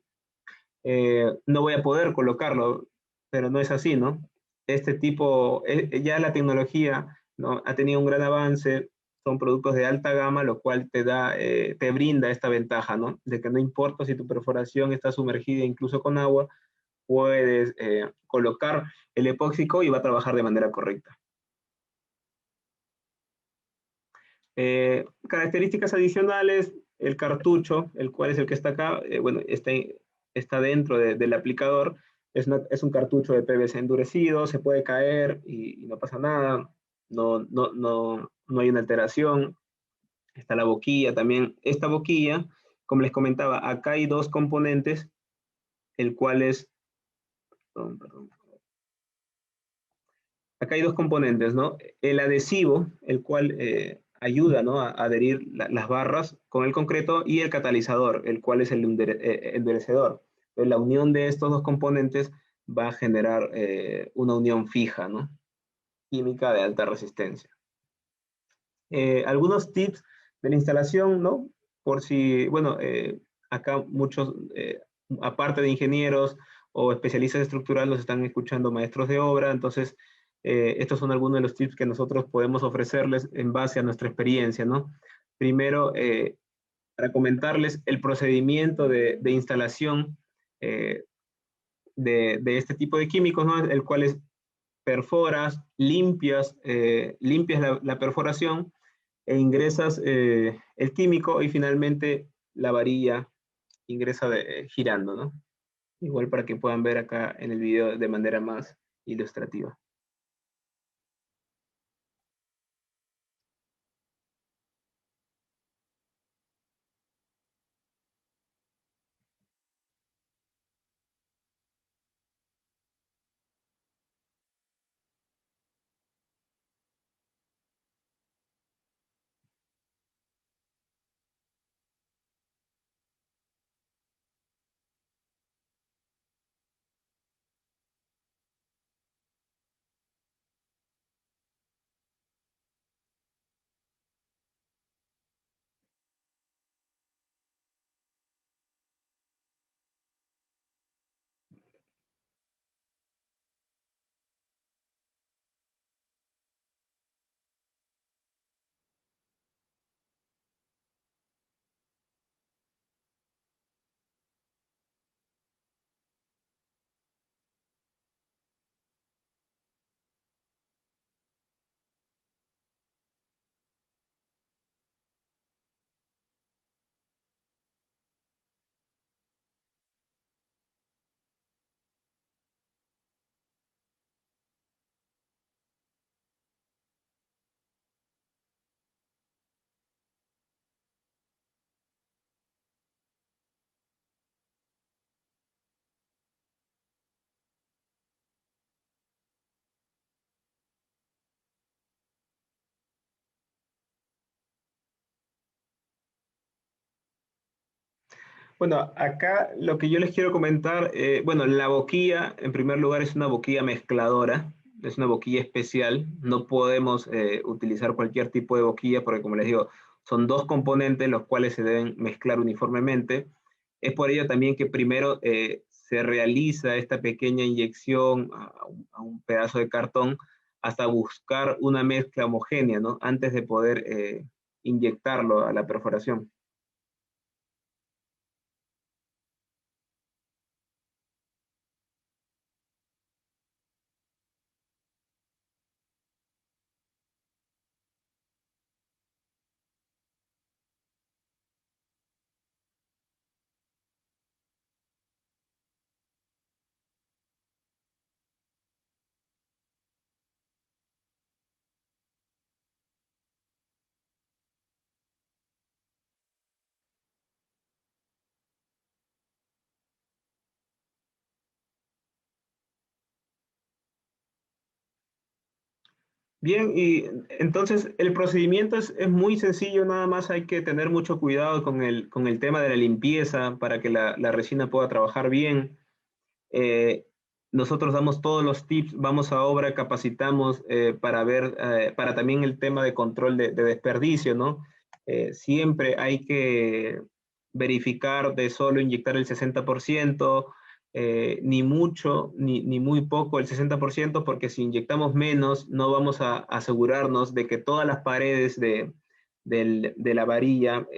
voy a poder colocarlo, pero no es así, ¿no? Este tipo, ya la tecnología, ¿no? Ha tenido un gran avance, son productos de alta gama, lo cual te brinda esta ventaja, ¿no? De que no importa si tu perforación está sumergida incluso con agua, puedes colocar el epóxico y va a trabajar de manera correcta. Características adicionales, el cartucho, el cual es el que está acá, bueno, está dentro del aplicador, es un cartucho de PVC endurecido, se puede caer y no pasa nada, no hay una alteración. Está la boquilla también. Esta boquilla, como les comentaba, acá hay dos componentes, el cual es, perdón. Acá hay dos componentes, ¿no? El adhesivo, el cual ayuda, ¿no? a adherir las barras con el concreto, y el catalizador, el cual es el endurecedor. Entonces, la unión de estos dos componentes va a generar una unión fija, ¿no? Química de alta resistencia. Algunos tips de la instalación, ¿no? Por si, bueno, acá muchos, aparte de ingenieros o especialistas estructurales, nos están escuchando maestros de obra, entonces estos son algunos de los tips que nosotros podemos ofrecerles en base a nuestra experiencia, ¿no? Primero, para comentarles el procedimiento de instalación eh, de este tipo de químicos, ¿no? El cual es perforas, limpias la perforación e ingresas el químico y finalmente la varilla ingresa girando, ¿no? Igual para que puedan ver acá en el video de manera más ilustrativa. Bueno, acá lo que yo les quiero comentar, bueno, la boquilla, en primer lugar, es una boquilla mezcladora, es una boquilla especial. No podemos utilizar cualquier tipo de boquilla porque, como les digo, son dos componentes los cuales se deben mezclar uniformemente. Es por ello también que primero se realiza esta pequeña inyección a un pedazo de cartón hasta buscar una mezcla homogénea, ¿no? Antes de poder inyectarlo a la perforación. Bien, y entonces el procedimiento es muy sencillo, nada más hay que tener mucho cuidado con el tema de la limpieza para que la resina pueda trabajar bien. Eh, Nosotros damos todos los tips, vamos a obra, capacitamos para ver, para también el tema de control de desperdicio, ¿no? Siempre hay que verificar de solo inyectar el 60%, ni mucho, ni muy poco el 60%, porque si inyectamos menos, no vamos a asegurarnos de que todas las paredes de la varilla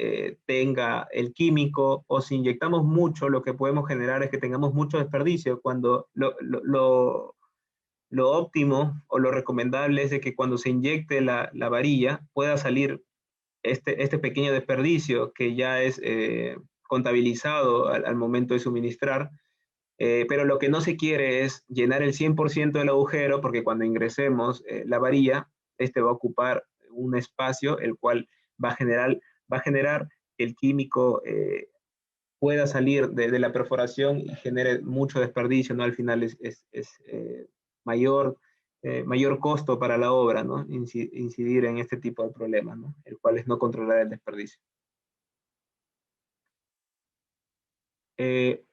tenga el químico, o si inyectamos mucho, lo que podemos generar es que tengamos mucho desperdicio, cuando lo óptimo o lo recomendable es de que cuando se inyecte la varilla pueda salir este pequeño desperdicio que ya es contabilizado al momento de suministrar. Pero lo que no se quiere es llenar el 100% del agujero, porque cuando ingresemos la varilla, este va a ocupar un espacio, el cual va a generar que el químico pueda salir de la perforación y genere mucho desperdicio, ¿no? Al final es mayor, mayor costo para la obra, ¿no? Incidir en este tipo de problemas, ¿no? El cual es no controlar el desperdicio. Eh,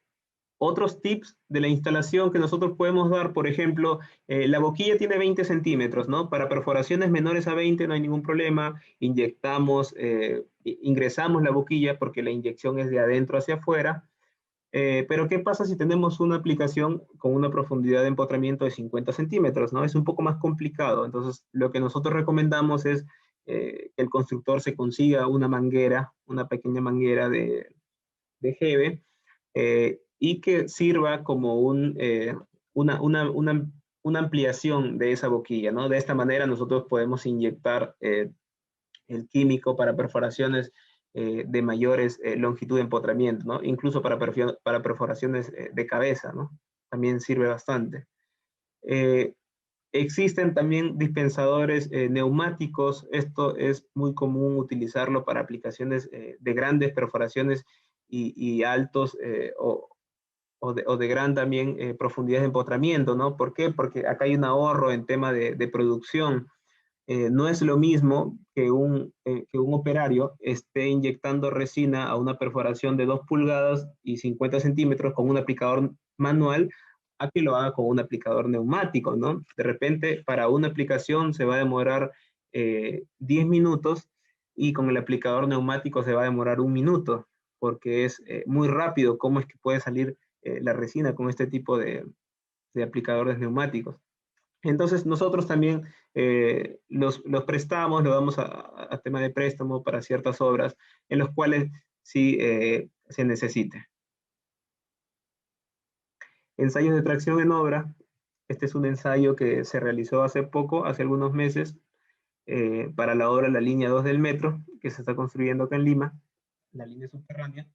Otros tips de la instalación que nosotros podemos dar, por ejemplo, la boquilla tiene 20 centímetros, ¿no? Para perforaciones menores a 20 no hay ningún problema, inyectamos, ingresamos la boquilla porque la inyección es de adentro hacia afuera, pero ¿qué pasa si tenemos una aplicación con una profundidad de empotramiento de 50 centímetros, ¿no? Es un poco más complicado, entonces lo que nosotros recomendamos es que el constructor se consiga una manguera, una pequeña manguera de Hebe, y que sirva como una, una, una, una, ampliación de esa boquilla, ¿no? De esta manera nosotros podemos inyectar el químico para perforaciones de mayores longitud de empotramiento, ¿no? Incluso para perforaciones de cabeza, ¿no? También sirve bastante. Eh, Existen también dispensadores neumáticos. Esto es muy común utilizarlo para aplicaciones de grandes perforaciones y altos o de gran también profundidad de empotramiento, ¿no? ¿Por qué? Porque acá hay un ahorro en tema de producción. No es lo mismo que un operario esté inyectando resina a una perforación de 2 pulgadas y 50 centímetros con un aplicador manual a que lo haga con un aplicador neumático, ¿no? De repente, para una aplicación se va a demorar 10 minutos y con el aplicador neumático se va a demorar 1 minuto, porque es muy rápido cómo es que puede salir la resina con este tipo de aplicadores neumáticos. Entonces nosotros también los prestamos, lo damos a tema de préstamo para ciertas obras en los cuales sí se necesite. Ensayos de tracción en obra. Este es un ensayo que se realizó hace poco, hace algunos meses, para la obra La Línea 2 del metro, que se está construyendo acá en Lima, la línea subterránea.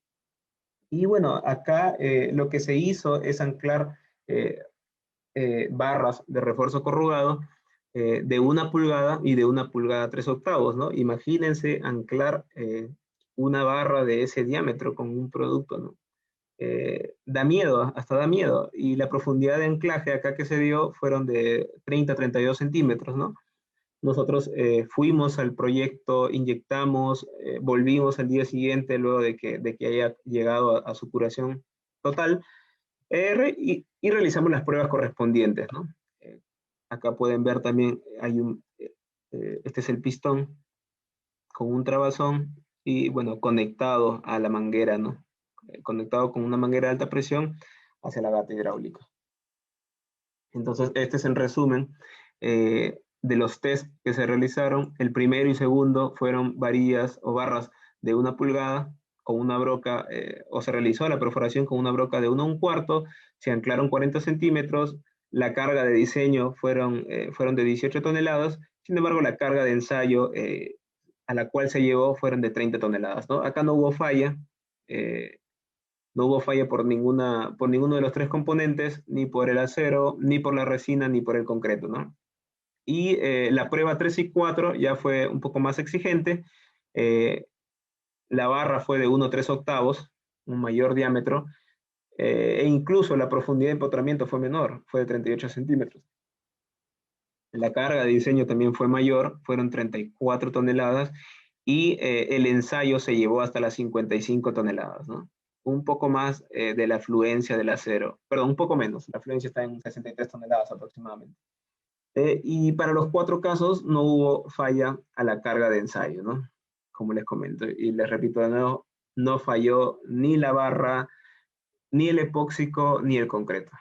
Y bueno, acá lo que se hizo es anclar eh, barras de refuerzo corrugado de 1 pulgada y de 1 pulgada 3/8, ¿no? Imagínense anclar una barra de ese diámetro con un producto, ¿no? Da miedo, hasta da miedo. Y la profundidad de anclaje acá que se dio fueron de 30 a 32 centímetros, ¿no? Nosotros fuimos al proyecto, inyectamos, volvimos al día siguiente luego de que haya llegado a su curación total, y realizamos las pruebas correspondientes, ¿no? Acá pueden ver también, este es el pistón con un trabazón y, bueno, conectado a la manguera, ¿no? Conectado con una manguera de alta presión hacia la gata hidráulica. Entonces, este es el resumen de los test que se realizaron. El primero y segundo fueron varillas o barras de 1 pulgada con una broca, o se realizó la perforación con una broca de 1 1/4, se anclaron 40 centímetros, la carga de diseño fueron de 18 toneladas, sin embargo la carga de ensayo a la cual se llevó fueron de 30 toneladas, ¿no? Acá no hubo falla, no hubo falla por ninguno de los 3 componentes, ni por el acero, ni por la resina, ni por el concreto, ¿no? Y la prueba 3 y 4 ya fue un poco más exigente. La barra fue de 1/3/8, un mayor diámetro, e incluso la profundidad de empotramiento fue menor, fue de 38 centímetros. La carga de diseño también fue mayor, fueron 34 toneladas, y el ensayo se llevó hasta las 55 toneladas, ¿no? Un poco más de la fluencia del acero, perdón, un poco menos, la fluencia está en 63 toneladas aproximadamente. Y para los 4 casos no hubo falla a la carga de ensayo, ¿no? Como les comento, y les repito de nuevo, no falló ni la barra, ni el epóxico, ni el concreto.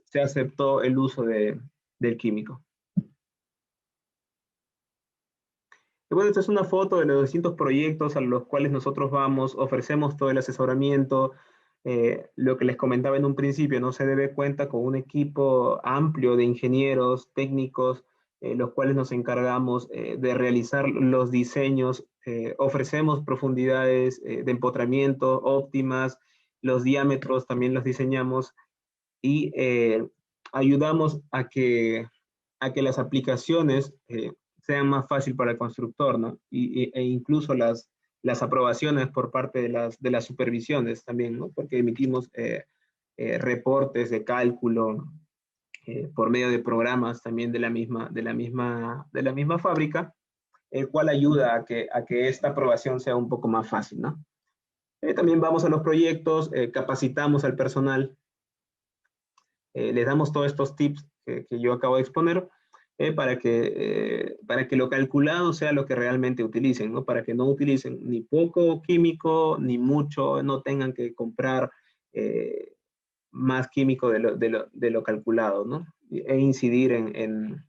Se aceptó el uso del químico. Y bueno, esta es una foto de los distintos proyectos a los cuales nosotros vamos, ofrecemos todo el asesoramiento. Lo que les comentaba en un principio, ¿no? CDB cuenta con un equipo amplio de ingenieros, técnicos, los cuales nos encargamos de realizar los diseños. Ofrecemos profundidades de empotramiento óptimas, los diámetros también los diseñamos, y ayudamos a que las aplicaciones sean más fácil para el constructor, ¿no? E incluso las aprobaciones por parte de las supervisiones también, ¿no? Porque emitimos reportes de cálculo por medio de programas también de la misma fábrica, el cual ayuda a que esta aprobación sea un poco más fácil, ¿no? También vamos a los proyectos, capacitamos al personal, les damos todos estos tips que yo acabo de exponer, para que lo calculado sea lo que realmente utilicen, ¿no? Para que no utilicen ni poco químico, ni mucho, no tengan que comprar más químico de lo calculado, ¿no? E incidir en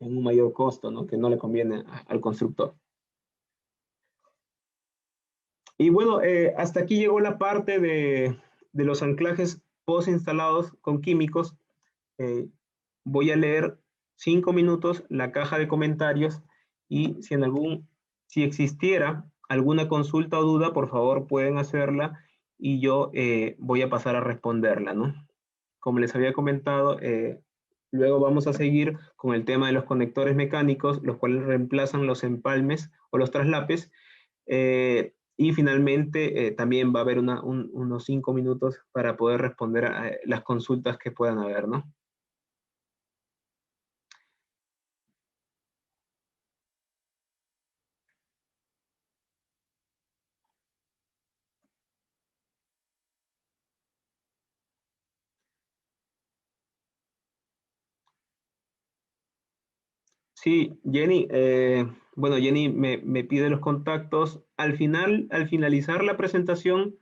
un mayor costo, ¿no? Que no le conviene al constructor. Y bueno, hasta aquí llegó la parte de los anclajes post instalados con químicos. Voy a leer 5 minutos la caja de comentarios, y si existiera alguna consulta o duda, por favor pueden hacerla, y yo voy a pasar a responderla, ¿no? Como les había comentado, luego vamos a seguir con el tema de los conectores mecánicos, los cuales reemplazan los empalmes o los traslapes. Y finalmente también va a haber unos 5 minutos para poder responder a las consultas que puedan haber, ¿no? Sí, Jenny, bueno, Jenny me pide los contactos. Al finalizar la presentación,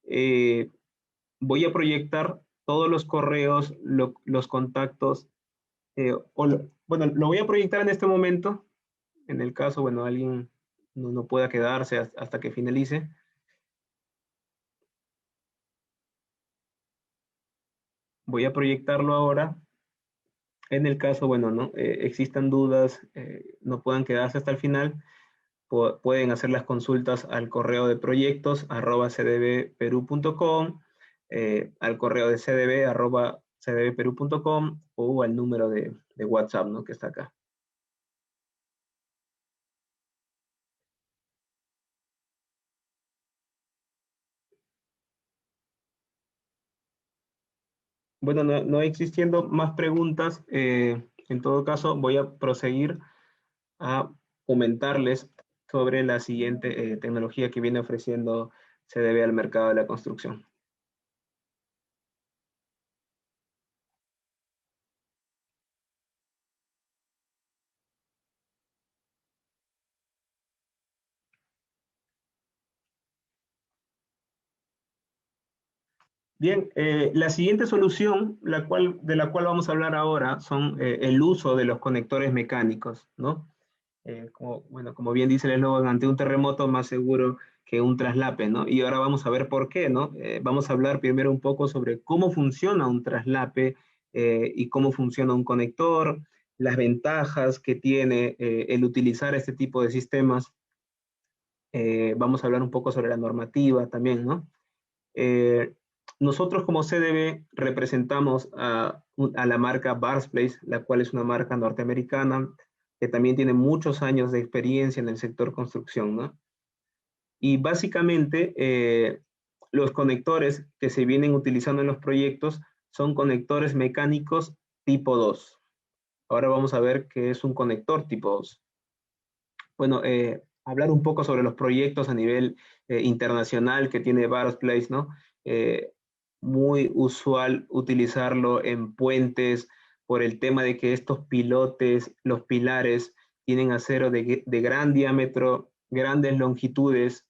eh, voy a proyectar todos los correos, los contactos, bueno, lo voy a proyectar en este momento, en el caso, bueno, alguien no pueda quedarse hasta que finalice. Voy a proyectarlo ahora. En el caso, bueno, no existan dudas, no puedan quedarse hasta el final, pueden hacer las consultas al correo de proyectos@cdbperú.com, al correo de cdb@cdbperú.com, o al número de WhatsApp, ¿no? Que está acá. Bueno, no existiendo más preguntas, En todo caso, voy a proseguir a comentarles sobre la siguiente tecnología que viene ofreciendo CDB al mercado de la construcción. Bien, la siguiente solución, de la cual vamos a hablar ahora, son el uso de los conectores mecánicos, ¿no? Como bien dice el eslogan, ante un terremoto más seguro que un traslape, ¿no? Y ahora vamos a ver por qué, ¿no? Vamos a hablar primero un poco sobre cómo funciona un traslape y cómo funciona un conector, las ventajas que tiene el utilizar este tipo de sistemas. Vamos a hablar un poco sobre la normativa también, ¿no? Eh, Nosotros como CDB representamos a la marca Barsplace, la cual es una marca norteamericana que también tiene muchos años de experiencia en el sector construcción, ¿no? Y básicamente los conectores que se vienen utilizando en los proyectos son conectores mecánicos tipo 2. Ahora vamos a ver qué es un conector tipo 2. Bueno, hablar un poco sobre los proyectos a nivel internacional que tiene Barsplace, ¿no? Eh, Muy usual utilizarlo en puentes por el tema de que estos pilotes, los pilares, tienen acero de gran diámetro, grandes longitudes,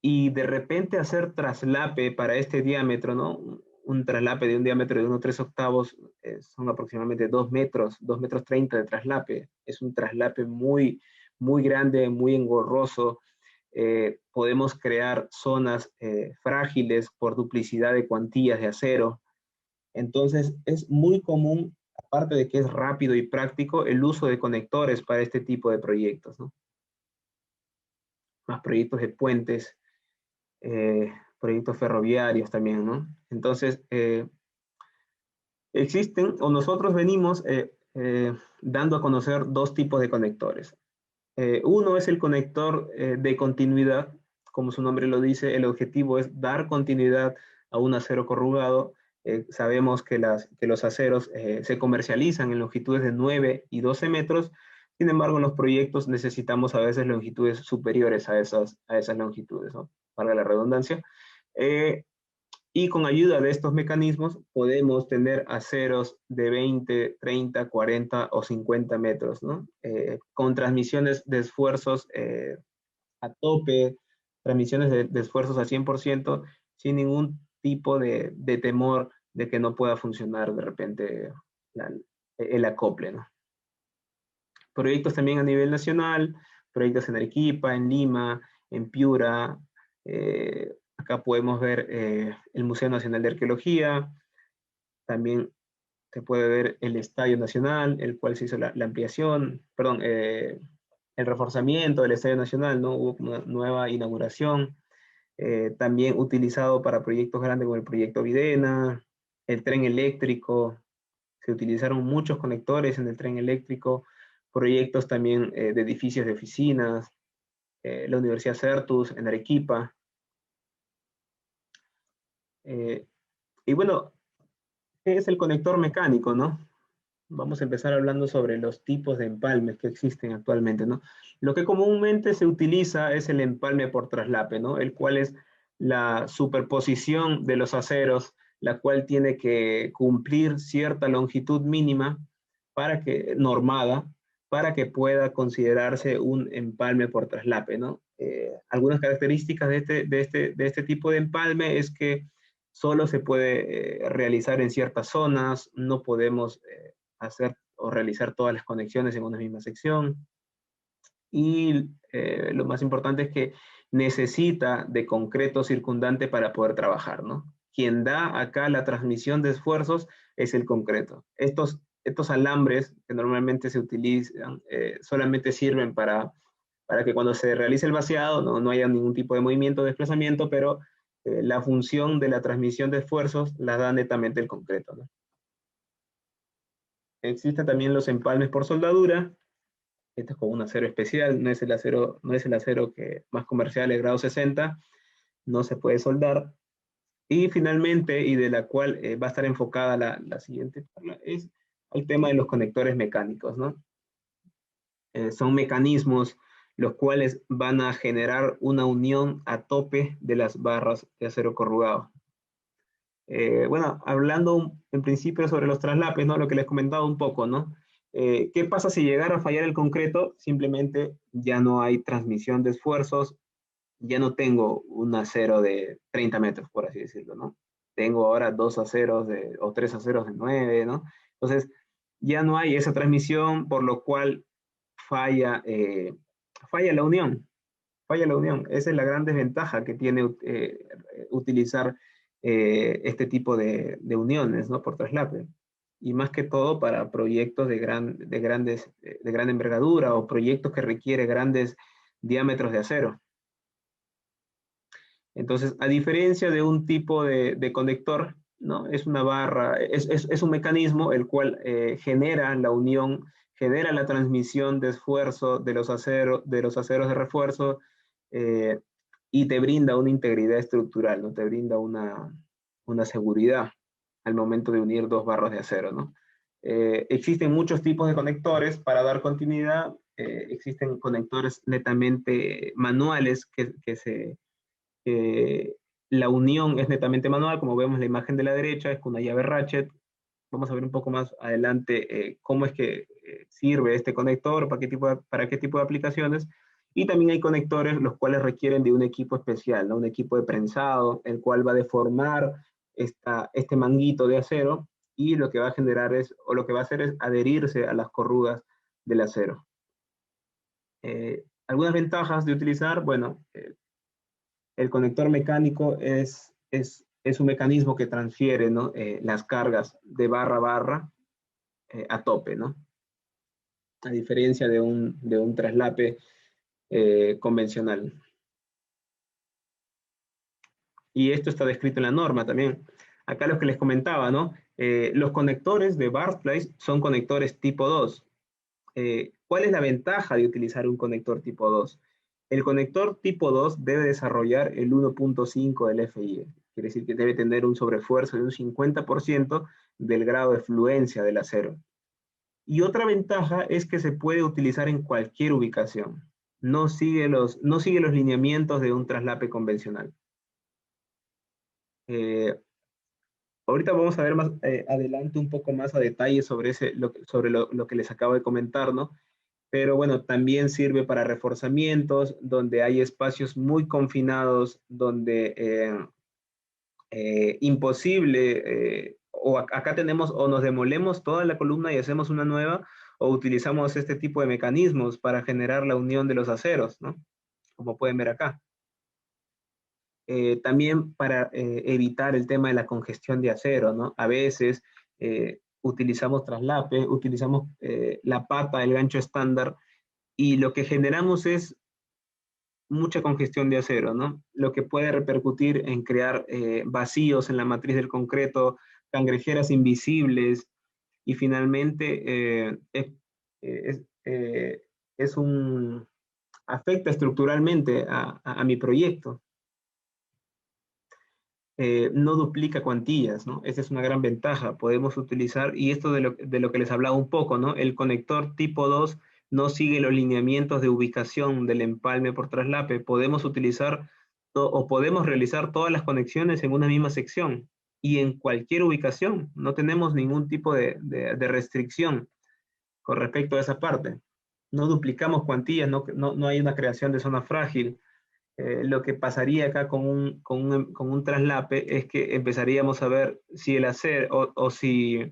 y de repente hacer traslape para este diámetro, ¿no? Un traslape de un diámetro de unos 3/8 son aproximadamente 2 metros, 2,30 metros de traslape. Es un traslape muy, muy grande, muy engorroso. Podemos crear zonas frágiles por duplicidad de cuantillas de acero. Entonces, es muy común, aparte de que es rápido y práctico, el uso de conectores para este tipo de proyectos, ¿no? Más proyectos de puentes, proyectos ferroviarios también, ¿no? Entonces, existen, o nosotros venimos dando a conocer dos tipos de conectores. Uno es el conector de continuidad, como su nombre lo dice, el objetivo es dar continuidad a un acero corrugado. Sabemos que los aceros se comercializan en longitudes de 9 y 12 metros, sin embargo en los proyectos necesitamos a veces longitudes superiores a esas longitudes, ¿no? Para la redundancia. Y con ayuda de estos mecanismos podemos tener aceros de 20, 30, 40 o 50 metros, ¿no? Con transmisiones de esfuerzos a tope, transmisiones de esfuerzos a 100%, sin ningún tipo de temor de que no pueda funcionar de repente el acople, ¿no? Proyectos también a nivel nacional, proyectos en Arequipa, en Lima, en Piura. Acá podemos ver el Museo Nacional de Arqueología. También se puede ver el Estadio Nacional, el cual se hizo la ampliación, perdón, el reforzamiento del Estadio Nacional, ¿no? Hubo una nueva inauguración. También utilizado para proyectos grandes como el proyecto Videna, el tren eléctrico. Se utilizaron muchos conectores en el tren eléctrico, proyectos también de edificios de oficinas, la Universidad Certus en Arequipa. Y bueno, ¿qué es el conector mecánico, no? Vamos a empezar hablando sobre los tipos de empalmes que existen actualmente, ¿no? Lo que comúnmente se utiliza es el empalme por traslape, ¿no? El cual es la superposición de los aceros, la cual tiene que cumplir cierta longitud mínima normada para que pueda considerarse un empalme por traslape, ¿no? Algunas características de este tipo de empalme es que solo se puede realizar en ciertas zonas, no podemos hacer o realizar todas las conexiones en una misma sección. Y lo más importante es que necesita de concreto circundante para poder trabajar, ¿no? Quien da acá la transmisión de esfuerzos es el concreto. Estos alambres que normalmente se utilizan solamente sirven para que cuando se realice el vaciado no haya ningún tipo de movimiento o desplazamiento, pero la función de la transmisión de esfuerzos la da netamente el concreto, ¿no? Existen también los empalmes por soldadura. Este es con un acero especial, no es el acero que más comercial, es grado 60, no se puede soldar. Y finalmente, y de la cual va a estar enfocada la siguiente charla, es al tema de los conectores mecánicos, ¿no? Son mecanismos los cuales van a generar una unión a tope de las barras de acero corrugado. Bueno, hablando en principio sobre los traslapes, ¿no? Lo que les comentaba un poco, ¿no? ¿Qué pasa si llegara a fallar el concreto? Simplemente ya no hay transmisión de esfuerzos, ya no tengo un acero de 30 metros, por así decirlo, ¿no? Tengo ahora 2 aceros o 3 aceros de 9, ¿no? Entonces, ya no hay esa transmisión, por lo cual falla la unión. Falla la unión. Esa es la gran desventaja que tiene utilizar este tipo de uniones, ¿no? Por traslape. Y más que todo para proyectos de gran envergadura o proyectos que requieren grandes diámetros de acero. Entonces, a diferencia de un tipo de conector, ¿no? Es una barra, es un mecanismo el cual genera la unión, genera la transmisión de esfuerzo de los aceros de refuerzo y te brinda una integridad estructural, ¿no? Te brinda una seguridad al momento de unir dos barras de acero, ¿no? Existen muchos tipos de conectores para dar continuidad, existen conectores netamente manuales la unión es netamente manual, como vemos en la imagen de la derecha, es con una llave ratchet. Vamos a ver un poco más adelante cómo es que sirve este conector, para qué tipo de aplicaciones. Y también hay conectores los cuales requieren de un equipo especial, ¿no? Un equipo de prensado, el cual va a deformar este manguito de acero y lo que va a generar lo que va a hacer es adherirse a las corrugas del acero. Algunas ventajas de utilizar, bueno, el conector mecánico es un mecanismo que transfiere, ¿no? Las cargas de barra a barra a tope, ¿no? A diferencia de un traslape convencional. Y esto está descrito en la norma también. Acá lo que les comentaba, ¿no? Los conectores de Barclays son conectores tipo 2. ¿Cuál es la ventaja de utilizar un conector tipo 2? El conector tipo 2 debe desarrollar el 1.5 del FIE. Quiere decir que debe tener un sobreesfuerzo de un 50% del grado de fluencia del acero. Y otra ventaja es que se puede utilizar en cualquier ubicación. No sigue los lineamientos de un traslape convencional. Ahorita vamos a ver más adelante un poco más a detalle sobre lo que les acabo de comentar, ¿no? Pero bueno, también sirve para reforzamientos, donde hay espacios muy confinados, donde imposible, acá tenemos, o nos demolemos toda la columna y hacemos una nueva, o utilizamos este tipo de mecanismos para generar la unión de los aceros, ¿no? Como pueden ver acá. También para evitar el tema de la congestión de acero, ¿no? A veces utilizamos traslape, utilizamos la pata, el gancho estándar, y lo que generamos es mucha congestión de acero, ¿no? Lo que puede repercutir en crear vacíos en la matriz del concreto, cangrejeras invisibles, y finalmente afecta estructuralmente a mi proyecto. No duplica cuantillas, ¿no? Esa es una gran ventaja. Podemos utilizar, y esto de lo que les hablaba un poco, ¿no? El conector tipo 2 no sigue los lineamientos de ubicación del empalme por traslape. Podemos utilizar o podemos realizar todas las conexiones en una misma sección y en cualquier ubicación. No tenemos ningún tipo de restricción con respecto a esa parte. No duplicamos cuantillas, no hay una creación de zona frágil. Lo que pasaría acá con un traslape es que empezaríamos a ver si el acero o si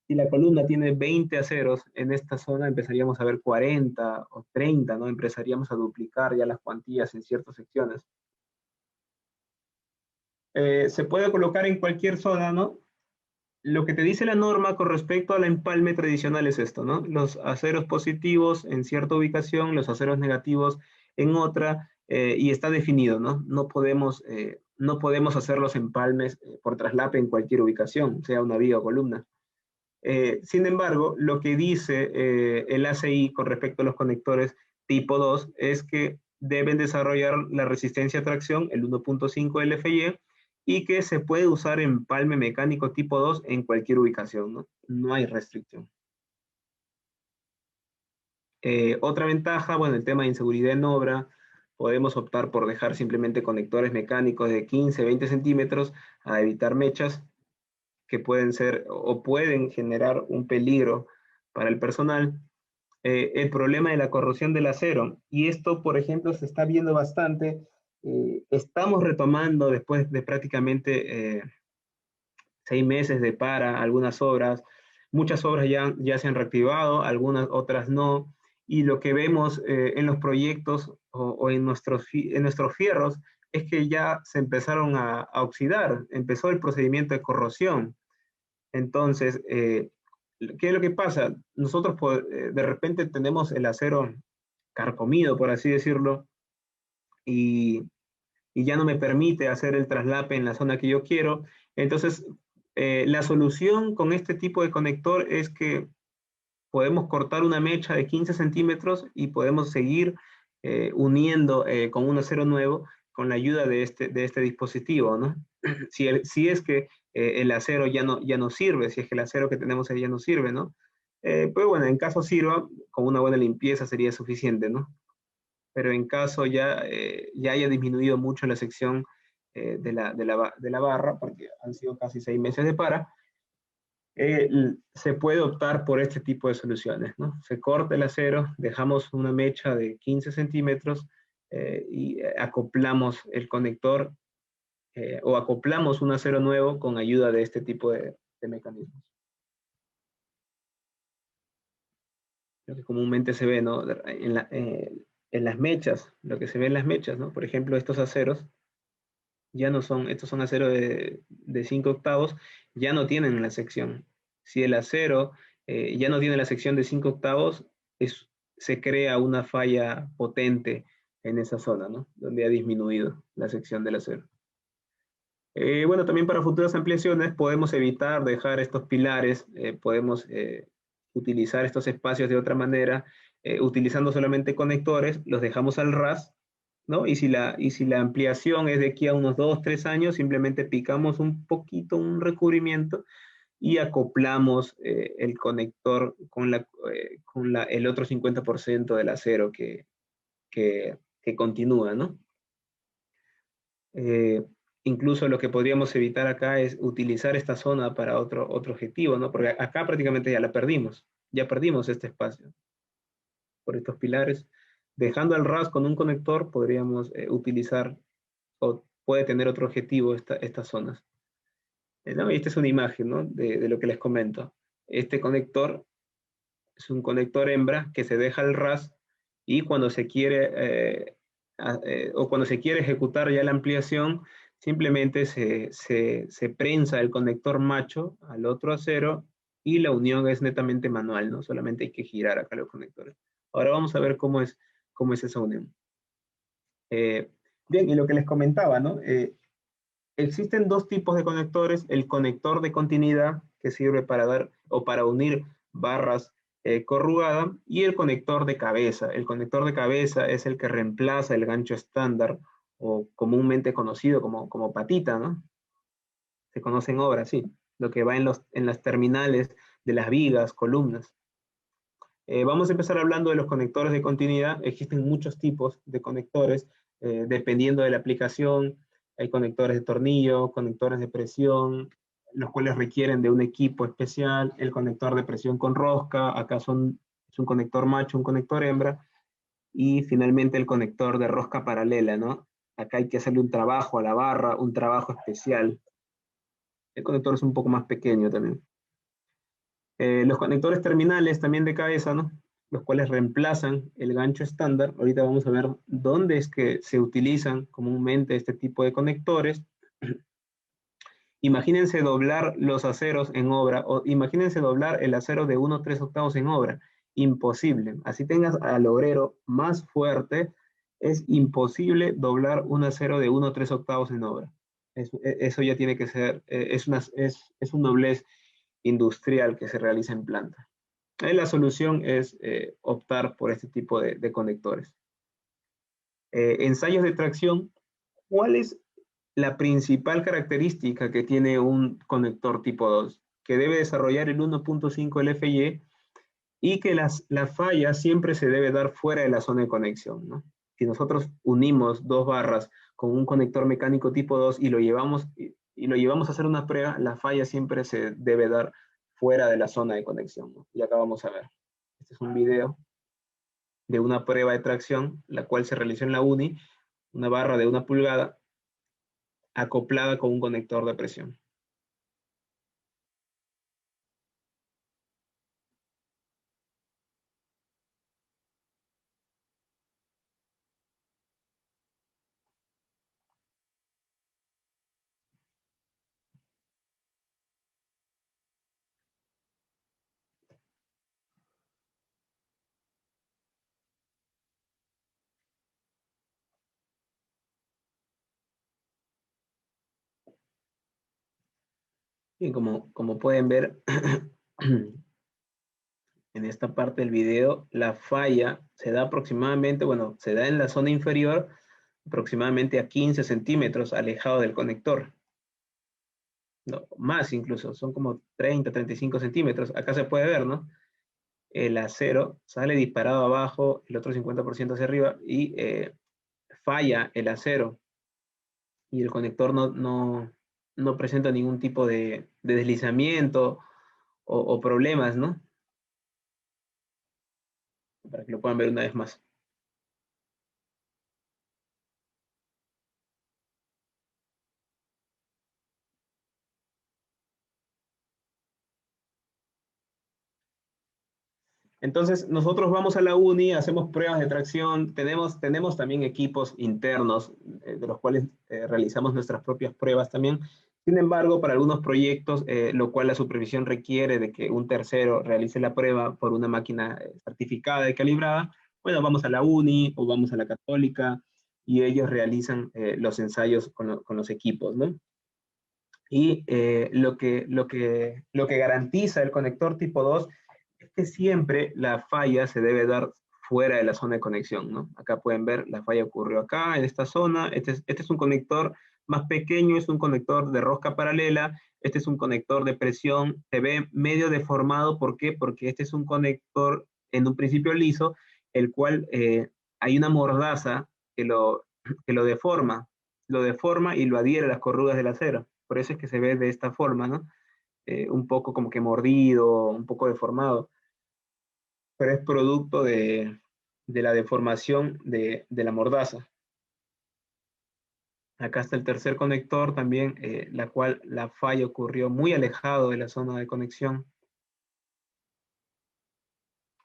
la columna tiene 20 aceros, en esta zona empezaríamos a ver 40 o 30, ¿no? Empezaríamos a duplicar ya las cuantillas en ciertas secciones. Se puede colocar en cualquier zona, ¿no? Lo que te dice la norma con respecto al empalme tradicional es esto, ¿no? Los aceros positivos en cierta ubicación, los aceros negativos en otra, y está definido, ¿no? No podemos hacer los empalmes por traslape en cualquier ubicación, sea una viga o columna. Sin embargo, lo que dice el ACI con respecto a los conectores tipo 2 es que deben desarrollar la resistencia a tracción, el 1.5 LFI, y que se puede usar empalme mecánico tipo 2 en cualquier ubicación, ¿no? No hay restricción. Otra ventaja, bueno, el tema de inseguridad en obra, podemos optar por dejar simplemente conectores mecánicos de 15, 20 centímetros a evitar mechas que pueden ser o pueden generar un peligro para el personal. El problema de la corrosión del acero, y esto, por ejemplo, se está viendo bastante. Estamos retomando después de prácticamente 6 meses de para algunas obras. Muchas obras ya se han reactivado, algunas otras no. Y lo que vemos en los proyectos o en nuestros fierros es que ya se empezaron a oxidar, empezó el procedimiento de corrosión. Entonces, ¿qué es lo que pasa? Nosotros de repente tenemos el acero carcomido, por así decirlo, y, y ya no me permite hacer el traslape en la zona que yo quiero. Entonces, la solución con este tipo de conector es que podemos cortar una mecha de 15 centímetros y podemos seguir uniendo con un acero nuevo con la ayuda de este dispositivo, ¿no? Si es que el acero ya no sirve, si es que el acero que tenemos ahí ya no sirve, ¿no? Pues bueno, en caso sirva, con una buena limpieza sería suficiente, ¿no? Pero en caso ya haya disminuido mucho la sección de la barra, porque han sido casi 6 meses de para, se puede optar por este tipo de soluciones, ¿no? Se corta el acero, dejamos una mecha de 15 centímetros y acoplamos el conector o acoplamos un acero nuevo con ayuda de este tipo de mecanismos. Lo que comúnmente se ve, ¿no? En las mechas, lo que se ve en las mechas, ¿no? Por ejemplo, estos aceros ya no son, estos son aceros de 5 octavos, ya no tienen la sección. Si el acero ya no tiene la sección de 5 octavos, se crea una falla potente en esa zona, ¿no? Donde ha disminuido la sección del acero. Bueno, también para futuras ampliaciones podemos evitar dejar estos pilares, podemos utilizar estos espacios de otra manera, utilizando solamente conectores, los dejamos al ras, ¿no? Y si la ampliación es de aquí a unos 2, 3 años, simplemente picamos un poquito, un recubrimiento y acoplamos el conector con el otro 50% del acero que continúa, ¿no? Incluso lo que podríamos evitar acá es utilizar esta zona para otro objetivo, ¿no? Porque acá prácticamente ya perdimos este espacio por estos pilares. Dejando al ras con un conector podríamos utilizar o puede tener otro objetivo estas zonas. ¿No? Y esta es una imagen, ¿no? de lo que les comento. Este conector es un conector hembra que se deja al ras y cuando se quiere o cuando se quiere ejecutar ya la ampliación, simplemente se prensa el conector macho al otro acero y la unión es netamente manual, ¿no? Solamente hay que girar acá los conectores. Ahora vamos a ver cómo es esa unión. Bien, y lo que les comentaba, ¿no? Existen dos tipos de conectores, el conector de continuidad que sirve para dar o para unir barras corrugadas y el conector de cabeza. El conector de cabeza es el que reemplaza el gancho estándar o comúnmente conocido como patita, ¿no? Se conoce en obra, sí, lo que va en las terminales de las vigas, columnas. Vamos a empezar hablando de los conectores de continuidad. Existen muchos tipos de conectores dependiendo de la aplicación. Hay conectores de tornillo, conectores de presión, los cuales requieren de un equipo especial. El conector de presión con rosca, acá es un conector macho, un conector hembra. Y finalmente el conector de rosca paralela, ¿no? Acá hay que hacerle un trabajo a la barra, un trabajo especial. El conector es un poco más pequeño también. Los conectores terminales también de cabeza, ¿no? Los cuales reemplazan el gancho estándar. Ahorita vamos a ver dónde es que se utilizan comúnmente este tipo de conectores. Imagínense doblar los aceros en obra, o imagínense doblar el acero de 1/3 octavos en obra. Imposible. Así tengas al obrero más fuerte, es imposible doblar un acero de 1/3 octavos en obra. Eso ya tiene que ser, es un doblez industrial que se realiza en planta. La solución es optar por este tipo de conectores. Ensayos de tracción. ¿Cuáles la principal característica que tiene un conector tipo 2, que debe desarrollar el 1.5 LFE y que la falla siempre se debe dar fuera de la zona de conexión, ¿no? Si nosotros unimos dos barras con un conector mecánico tipo 2 y lo llevamos a hacer una prueba, la falla siempre se debe dar fuera de la zona de conexión, ¿no? Y acá vamos a ver. Este es un video de una prueba de tracción, la cual se realizó en la UNI, una barra de 1 pulgada acoplada con un conector de presión. Y como pueden ver, en esta parte del video, la falla se da aproximadamente, bueno, se da en la zona inferior, aproximadamente a 15 centímetros alejado del conector. No, más incluso, son como 30, 35 centímetros. Acá se puede ver, ¿no? El acero sale disparado abajo, el otro 50% hacia arriba, y falla el acero. Y el conector no presenta ningún tipo de deslizamiento o problemas, ¿no? Para que lo puedan ver una vez más. Entonces, nosotros vamos a la uni, hacemos pruebas de tracción, tenemos también equipos internos de los cuales realizamos nuestras propias pruebas también. Sin embargo, para algunos proyectos, lo cual la supervisión requiere de que un tercero realice la prueba por una máquina certificada y calibrada, bueno, vamos a la uni o vamos a la Católica y ellos realizan los ensayos con los equipos, ¿no? Y lo que garantiza el conector tipo 2 es que siempre la falla se debe dar fuera de la zona de conexión, ¿no? Acá pueden ver, la falla ocurrió acá, en esta zona. Este es un conector más pequeño, es un conector de rosca paralela. Este es un conector de presión. Se ve medio deformado, ¿por qué? Porque este es un conector en un principio liso, el cual hay una mordaza que lo deforma y lo adhiere a las corrugas del acero. Por eso es que se ve de esta forma, ¿no? Un poco como que mordido, un poco deformado, pero es producto de la deformación de la mordaza. Acá está el tercer conector también, la cual la falla ocurrió muy alejado de la zona de conexión.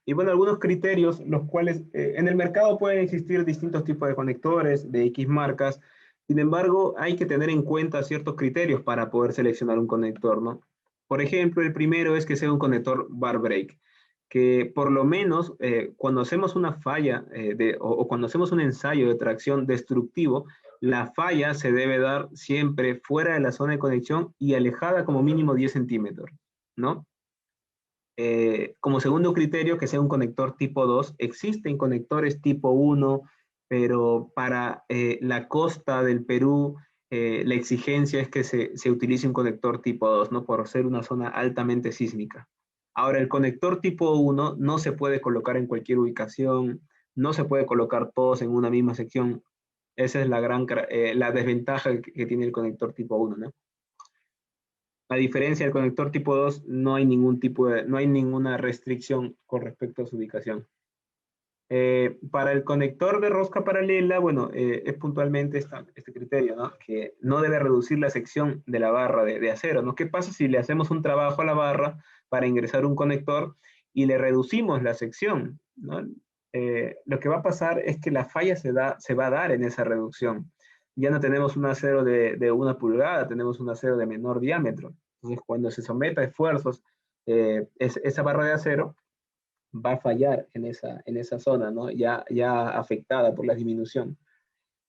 Y bueno, algunos criterios, los cuales en el mercado pueden existir distintos tipos de conectores de X marcas. Sin embargo, hay que tener en cuenta ciertos criterios para poder seleccionar un conector, ¿no? Por ejemplo, el primero es que sea un conector bar break, que por lo menos cuando hacemos una falla o cuando hacemos un ensayo de tracción destructivo, la falla se debe dar siempre fuera de la zona de conexión y alejada como mínimo 10 centímetros, ¿no? Como segundo criterio, que sea un conector tipo 2. Existen conectores tipo 1, pero para la costa del Perú, la exigencia es que se utilice un conector tipo 2, ¿no? Por ser una zona altamente sísmica. Ahora, el conector tipo 1 no se puede colocar en cualquier ubicación, no se puede colocar todos en una misma sección. Esa es la desventaja que tiene el conector tipo 1, ¿no? A diferencia del conector tipo 2, no hay no hay ninguna restricción con respecto a su ubicación. Para el conector de rosca paralela, bueno, es puntualmente este criterio, ¿no? Que no debe reducir la sección de la barra de acero, ¿no? ¿Qué pasa si le hacemos un trabajo a la barra para ingresar un conector y le reducimos la sección, ¿no? Lo que va a pasar es que la falla se va a dar en esa reducción. Ya no tenemos un acero de 1 pulgada, tenemos un acero de menor diámetro. Entonces, cuando se someta a esfuerzos esa barra de acero, va a fallar en esa zona, ¿no? Ya afectada por la disminución.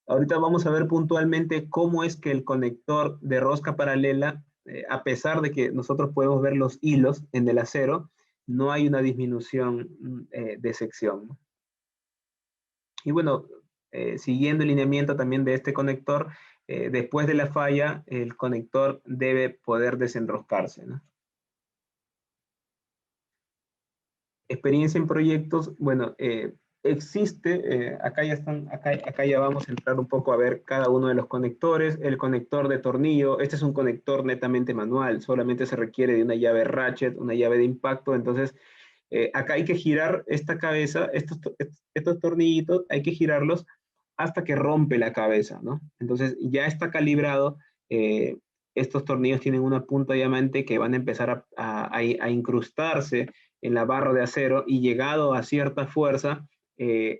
Ahorita vamos a ver puntualmente cómo es que el conector de rosca paralela, a pesar de que nosotros podemos ver los hilos en el acero, no hay una disminución de sección, ¿no? Y bueno, siguiendo el lineamiento también de este conector, después de la falla, el conector debe poder desenroscarse, ¿no? Experiencia en proyectos, bueno, existe, acá ya vamos a entrar un poco a ver cada uno de los conectores. El conector de tornillo, este es un conector netamente manual, solamente se requiere de una llave ratchet, una llave de impacto. Entonces acá hay que girar esta cabeza, estos tornillitos hay que girarlos hasta que rompe la cabeza, ¿no? Entonces ya está calibrado. Estos tornillos tienen una punta de diamante que van a empezar a incrustarse en la barra de acero, y llegado a cierta fuerza,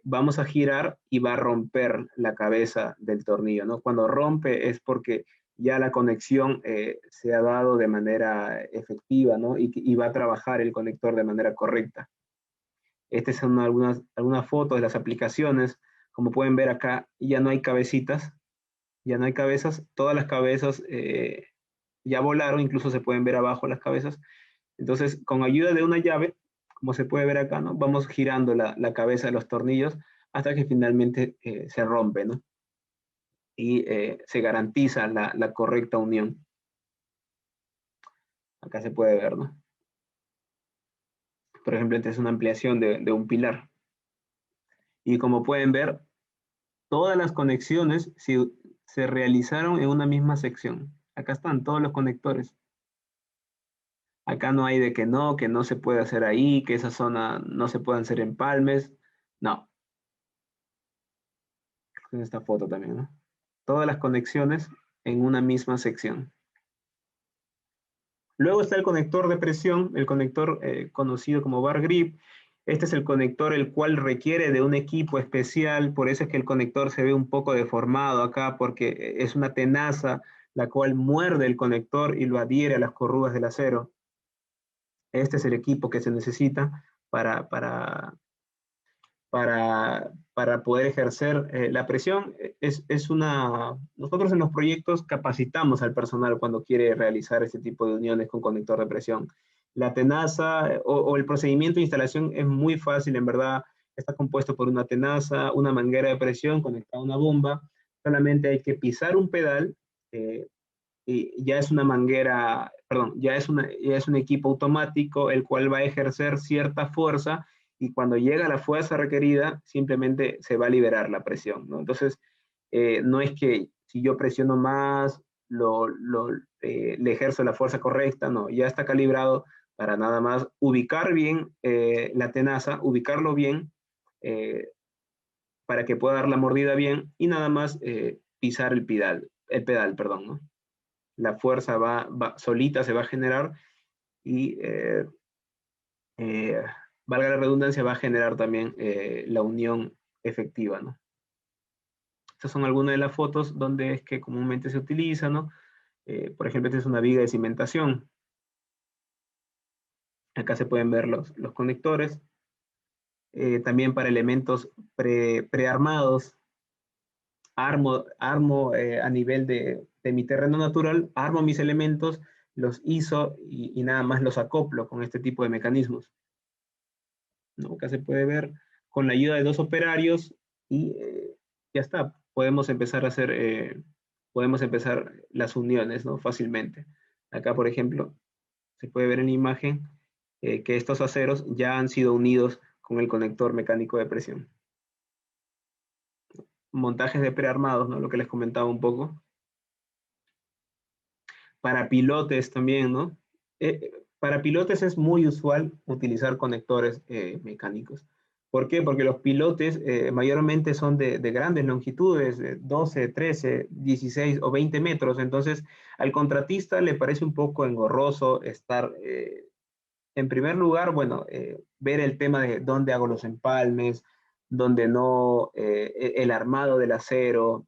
vamos a girar y va a romper la cabeza del tornillo, ¿no? Cuando rompe es porque ya la conexión se ha dado de manera efectiva, ¿no? Y va a trabajar el conector de manera correcta. Estas son algunas fotos de las aplicaciones. Como pueden ver acá, ya no hay cabecitas, ya no hay cabezas, todas las cabezas ya volaron, incluso se pueden ver abajo las cabezas. Entonces, con ayuda de una llave, como se puede ver acá, ¿no? Vamos girando la cabeza de los tornillos hasta que finalmente se rompe, ¿no? Y se garantiza la correcta unión. Acá se puede ver, ¿no? Por ejemplo, esta es una ampliación de un pilar. Y como pueden ver, todas las conexiones se realizaron en una misma sección. Acá están todos los conectores. Acá no hay de que no se puede hacer ahí, que esa zona no se puede hacer empalmes. No. En esta foto también, ¿no? Todas las conexiones en una misma sección. Luego está el conector de presión, el conector conocido como bar grip. Este es el conector el cual requiere de un equipo especial, por eso es que el conector se ve un poco deformado acá, porque es una tenaza la cual muerde el conector y lo adhiere a las corrugas del acero. Este es el equipo que se necesita para poder ejercer la presión. Nosotros en los proyectos capacitamos al personal cuando quiere realizar este tipo de uniones con conector de presión. La tenaza o el procedimiento de instalación es muy fácil, en verdad. Está compuesto por una tenaza, una manguera de presión conectada a una bomba. Solamente hay que pisar un pedal y ya es una manguera, perdón, ya es un equipo automático el cual va a ejercer cierta fuerza, y cuando llega la fuerza requerida, simplemente se va a liberar la presión, ¿no? Entonces, no es que si yo presiono más, le ejerzo la fuerza correcta, no, ya está calibrado para nada más ubicar bien la tenaza, ubicarlo bien, para que pueda dar la mordida bien, y nada más pisar el pedal, perdón, ¿no? La fuerza solita se va a generar, y eh, valga la redundancia, va a generar también la unión efectiva, ¿no? Estas son algunas de las fotos donde es que comúnmente se utiliza, ¿no? Por ejemplo, esta es una viga de cimentación. Acá se pueden ver los conectores. También para elementos prearmados, armo a nivel de mi terreno natural, armo mis elementos, los ISO y nada más los acoplo con este tipo de mecanismos, ¿no? Acá se puede ver con la ayuda de dos operarios, y ya está, podemos empezar las uniones, ¿no? Fácilmente. Acá, por ejemplo, se puede ver en la imagen que estos aceros ya han sido unidos con el conector mecánico de presión. Montajes de prearmados, ¿no? Lo que les comentaba un poco. Para pilotes también, ¿no? Para pilotes es muy usual utilizar conectores mecánicos. ¿Por qué? Porque los pilotes mayormente son de grandes longitudes, de 12, 13, 16 o 20 metros. Entonces, al contratista le parece un poco engorroso estar, en primer lugar, bueno, ver el tema de dónde hago los empalmes, dónde no, el armado del acero,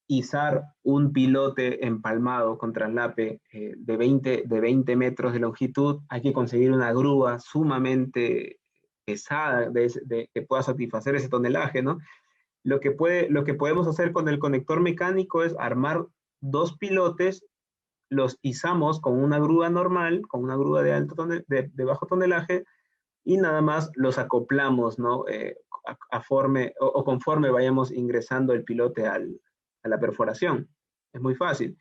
izar un pilote empalmado con traslape de 20 metros de longitud. Hay que conseguir una grúa sumamente pesada que pueda satisfacer ese tonelaje, ¿no? Lo que podemos hacer con el conector mecánico es armar dos pilotes, los izamos con una grúa normal, con una grúa de bajo tonelaje, y nada más los acoplamos, ¿no? Conforme vayamos ingresando el pilote la perforación. Es muy fácil.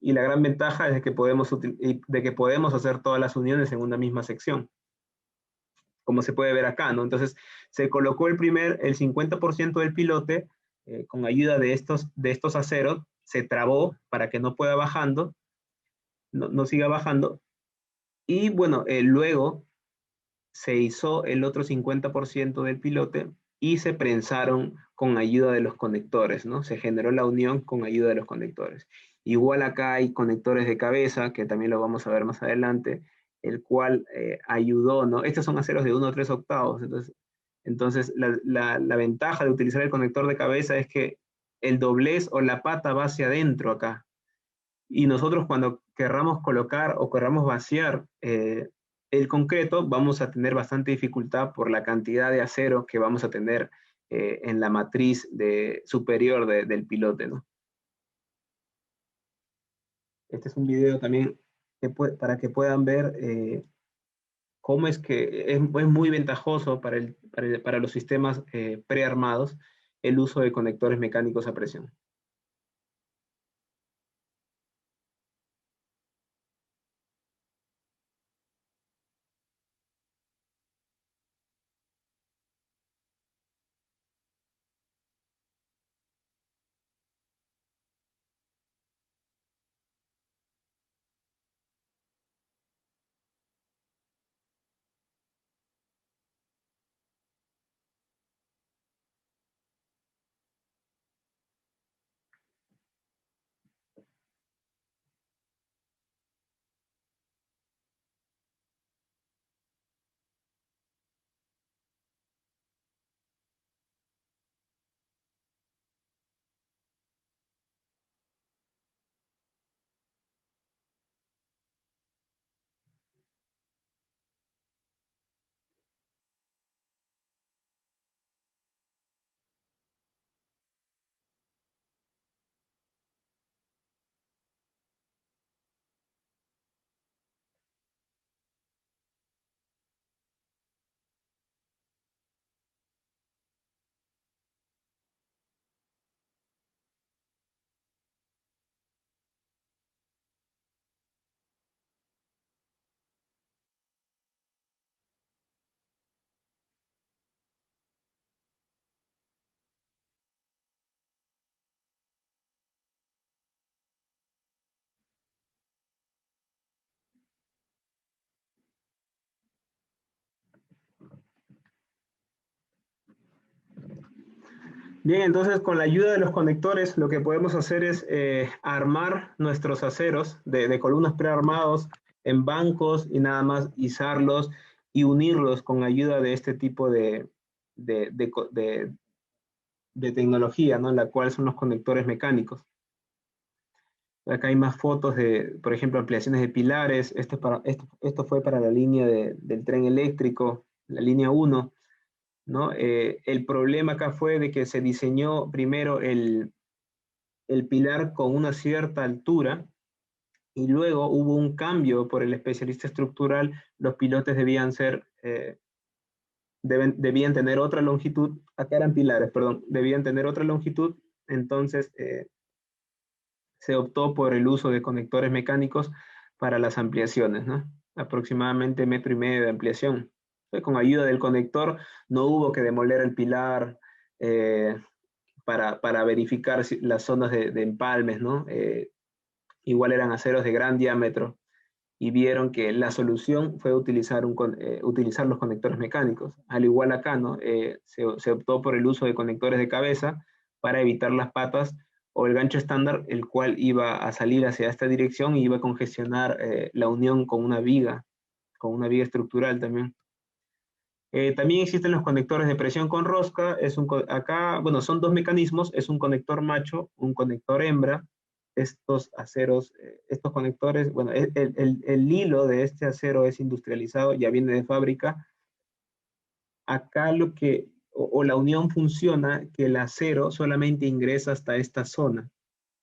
Y la gran ventaja es de que podemos hacer todas las uniones en una misma sección, como se puede ver acá, ¿no? Entonces, se colocó el 50% del pilote con ayuda de estos aceros, se trabó para que no pueda bajando, no siga bajando, y bueno, luego se hizo el otro 50% del pilote y se prensaron con ayuda de los conectores, ¿no? Se generó la unión con ayuda de los conectores. Igual acá hay conectores de cabeza, que también lo vamos a ver más adelante, el cual ayudó, ¿no? Estos son aceros de 1 a 3 octavos, entonces la ventaja de utilizar el conector de cabeza es que el doblez o la pata va hacia adentro acá. Y nosotros cuando querramos colocar o querramos vaciar el concreto, vamos a tener bastante dificultad por la cantidad de acero que vamos a tener en la matriz superior del pilote, ¿no? Este es un video también para que puedan ver cómo es que es muy ventajoso para los sistemas prearmados el uso de conectores mecánicos a presión. Bien, entonces con la ayuda de los conectores lo que podemos hacer es armar nuestros aceros de columnas prearmados en bancos y nada más izarlos y unirlos con ayuda de este tipo de, de, de tecnología, ¿no? La cual son los conectores mecánicos. Acá hay más fotos de, por ejemplo, ampliaciones de pilares. Esto fue para la línea del tren eléctrico, la línea 1. ¿No? El problema acá fue de que se diseñó primero el pilar con una cierta altura y luego hubo un cambio por el especialista estructural, los pilotes debían tener otra longitud, acá eran pilares, perdón, debían tener otra longitud, entonces se optó por el uso de conectores mecánicos para las ampliaciones, ¿no? Aproximadamente 1,5 metros de ampliación. Con ayuda del conector no hubo que demoler el pilar para verificar las zonas de empalmes, ¿no? Igual eran aceros de gran diámetro y vieron que la solución fue utilizar los conectores mecánicos. Al igual acá, ¿no? Se optó por el uso de conectores de cabeza para evitar las patas o el gancho estándar, el cual iba a salir hacia esta dirección y iba a congestionar la unión con una viga estructural también. También existen los conectores de presión con rosca. Acá, bueno, son dos mecanismos, es un conector macho, un conector hembra. Estos aceros, estos conectores, bueno, el hilo de este acero es industrializado, ya viene de fábrica. Acá o la unión funciona que el acero solamente ingresa hasta esta zona.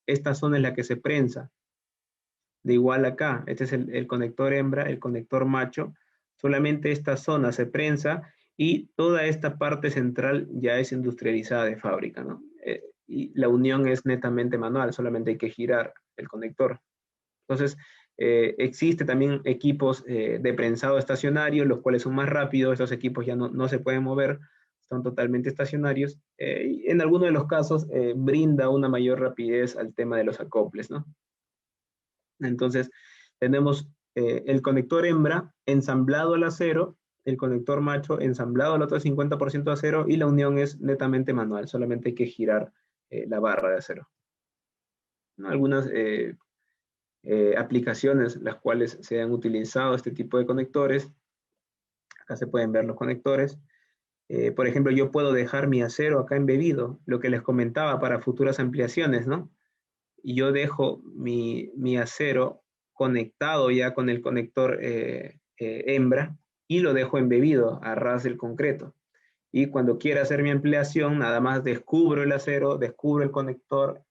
Esta zona es la que se prensa. De igual acá, este es el conector hembra, el conector macho. Solamente esta zona se prensa y toda esta parte central ya es industrializada de fábrica, ¿no? y la unión es netamente manual, solamente hay que girar el conector. Entonces, existe también equipos de prensado estacionario, los cuales son más rápidos, estos equipos ya no se pueden mover, son totalmente estacionarios, y en algunos de los casos brinda una mayor rapidez al tema de los acoples, ¿no? Entonces, tenemos el conector hembra ensamblado al acero, el conector macho ensamblado al otro 50% de acero, y la unión es netamente manual, solamente hay que girar la barra de acero, ¿no? Algunas aplicaciones las cuales se han utilizado este tipo de conectores, acá se pueden ver los conectores. Por ejemplo, yo puedo dejar mi acero acá embebido, lo que les comentaba para futuras ampliaciones, ¿no? Y yo dejo mi acero conectado ya con el conector hembra y lo dejo embebido a ras del concreto. Y cuando quiera hacer mi ampliación, nada más descubro el acero, descubro el conector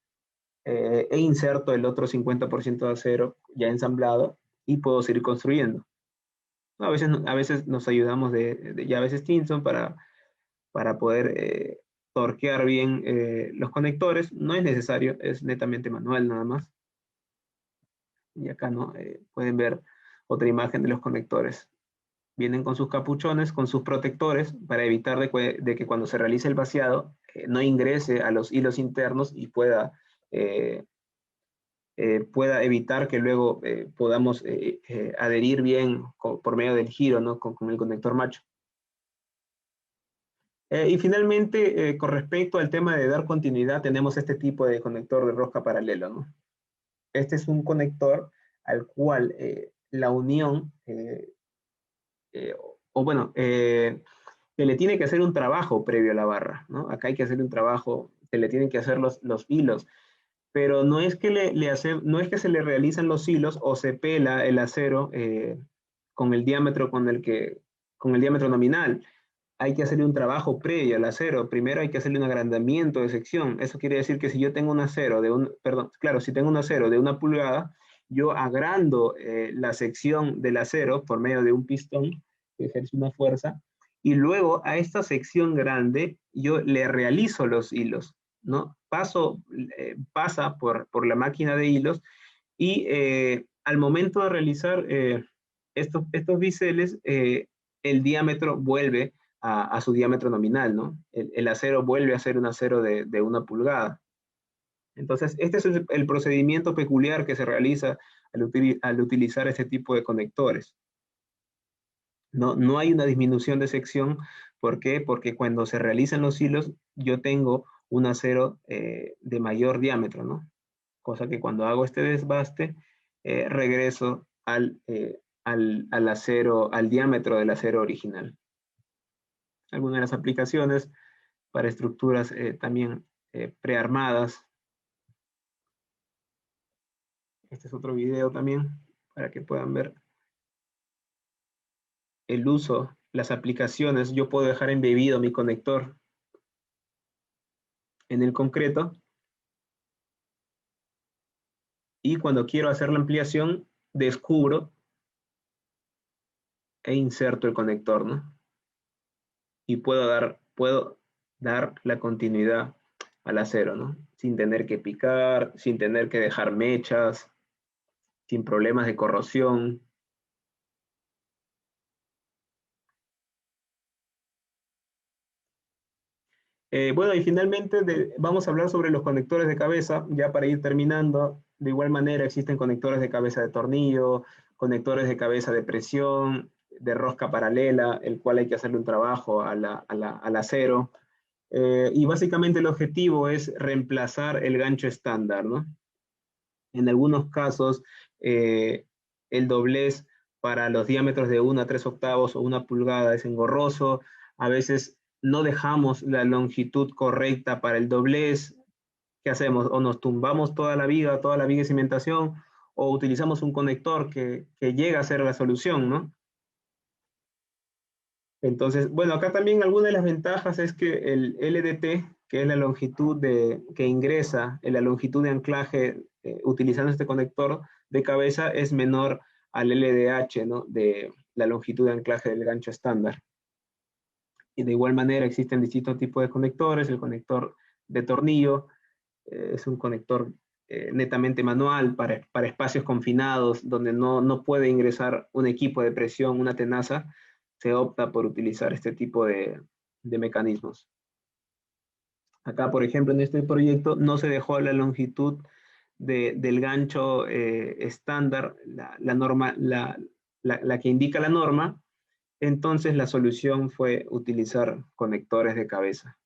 e inserto el otro 50% de acero ya ensamblado y puedo seguir construyendo. A veces nos ayudamos de llaves Stinson para poder torquear bien los conectores. No es necesario, es netamente manual nada más. Y acá no pueden ver otra imagen de los conectores. Vienen con sus capuchones, con sus protectores, para evitar de que cuando se realice el vaciado no ingrese a los hilos internos y pueda evitar que luego podamos adherir bien por medio del giro, ¿no? con el conector macho. Y finalmente, con respecto al tema de dar continuidad, tenemos este tipo de conector de rosca paralelo, ¿no? Este es un conector al cual la unión, se le tiene que hacer un trabajo previo a la barra, ¿no? Acá hay que hacer un trabajo, se le tienen que hacer los hilos, pero no es que, no es que se le realizan los hilos o se pela el acero con el diámetro con el diámetro nominal. Hay que hacerle un trabajo previo al acero. Primero hay que hacerle un agrandamiento de sección. Eso quiere decir que si yo tengo un acero si tengo un acero de 1 pulgada, yo agrando la sección del acero por medio de un pistón que ejerce una fuerza, y luego a esta sección grande yo le realizo los hilos, ¿no? Pasa por la máquina de hilos y al momento de realizar estos biseles, el diámetro vuelve a su diámetro nominal, ¿no? El acero vuelve a ser un acero de 1 pulgada. Entonces, este es el procedimiento peculiar que se realiza al utilizar este tipo de conectores. No hay una disminución de sección. ¿Por qué? Porque cuando se realizan los hilos, yo tengo un acero de mayor diámetro, ¿no? Cosa que cuando hago este desbaste, regreso al acero, al diámetro del acero original. Algunas de las aplicaciones para estructuras también prearmadas. Este es otro video también para que puedan ver el uso, las aplicaciones. Yo puedo dejar embebido mi conector en el concreto y cuando quiero hacer la ampliación descubro e inserto el conector, ¿no? Y puedo dar la continuidad al acero, ¿no? Sin tener que picar, sin tener que dejar mechas, sin problemas de corrosión. Bueno, y finalmente vamos a hablar sobre los conectores de cabeza, ya para ir terminando. De igual manera existen conectores de cabeza de tornillo, conectores de cabeza de presión, de rosca paralela, el cual hay que hacerle un trabajo al acero. Y básicamente el objetivo es reemplazar el gancho estándar, ¿no? En algunos casos, el doblez para los diámetros de 1 a 3 octavos o 1 pulgada es engorroso. A veces no dejamos la longitud correcta para el doblez. ¿Qué hacemos? O nos tumbamos toda la viga de cimentación, o utilizamos un conector que llega a ser la solución, ¿no? Entonces, bueno, acá también alguna de las ventajas es que el LDT, que es la longitud que ingresa en la longitud de anclaje utilizando este conector de cabeza, es menor al LDH, ¿no? De la longitud de anclaje del gancho estándar. Y de igual manera existen distintos tipos de conectores, el conector de tornillo, es un conector netamente manual para espacios confinados donde no puede ingresar un equipo de presión, una tenaza, se opta por utilizar este tipo de mecanismos. Acá, por ejemplo, en este proyecto no se dejó la longitud del gancho estándar, la norma, la que indica la norma, entonces la solución fue utilizar conectores de cabeza.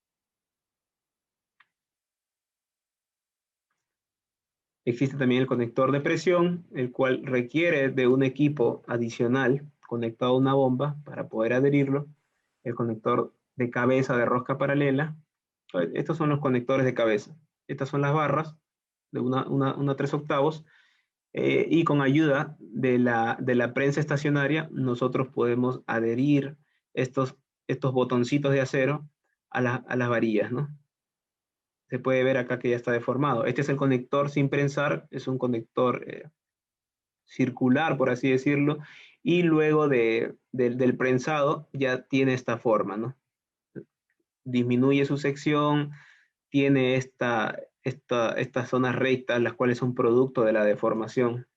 Existe también el conector de presión, el cual requiere de un equipo adicional conectado a una bomba para poder adherirlo. El conector de cabeza de rosca paralela. Estos son los conectores de cabeza. Estas son las barras de una 3/8. Y con ayuda de la prensa estacionaria, nosotros podemos adherir estos botoncitos de acero a las varillas, ¿no? Se puede ver acá que ya está deformado. Este es el conector sin prensar, es un conector circular, por así decirlo, y luego del prensado ya tiene esta forma, ¿no? Disminuye su sección, tiene estas zonas rectas, las cuales son producto de la deformación.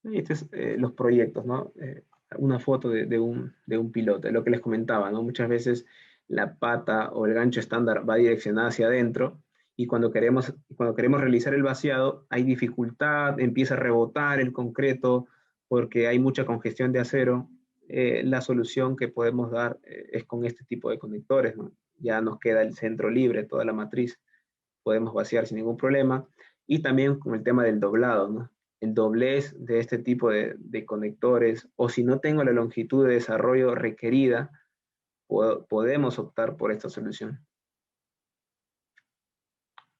Y este es los proyectos, ¿no? Una foto de un piloto, lo que les comentaba, ¿no? Muchas veces la pata o el gancho estándar va direccionada hacia adentro y cuando queremos realizar el vaciado hay dificultad, empieza a rebotar el concreto porque hay mucha congestión de acero. La solución que podemos dar es con este tipo de conectores, ¿no? Ya nos queda el centro libre, toda la matriz, podemos vaciar sin ningún problema. Y también con el tema del doblado, ¿no? El doblez de este tipo de conectores, o si no tengo la longitud de desarrollo requerida, podemos optar por esta solución.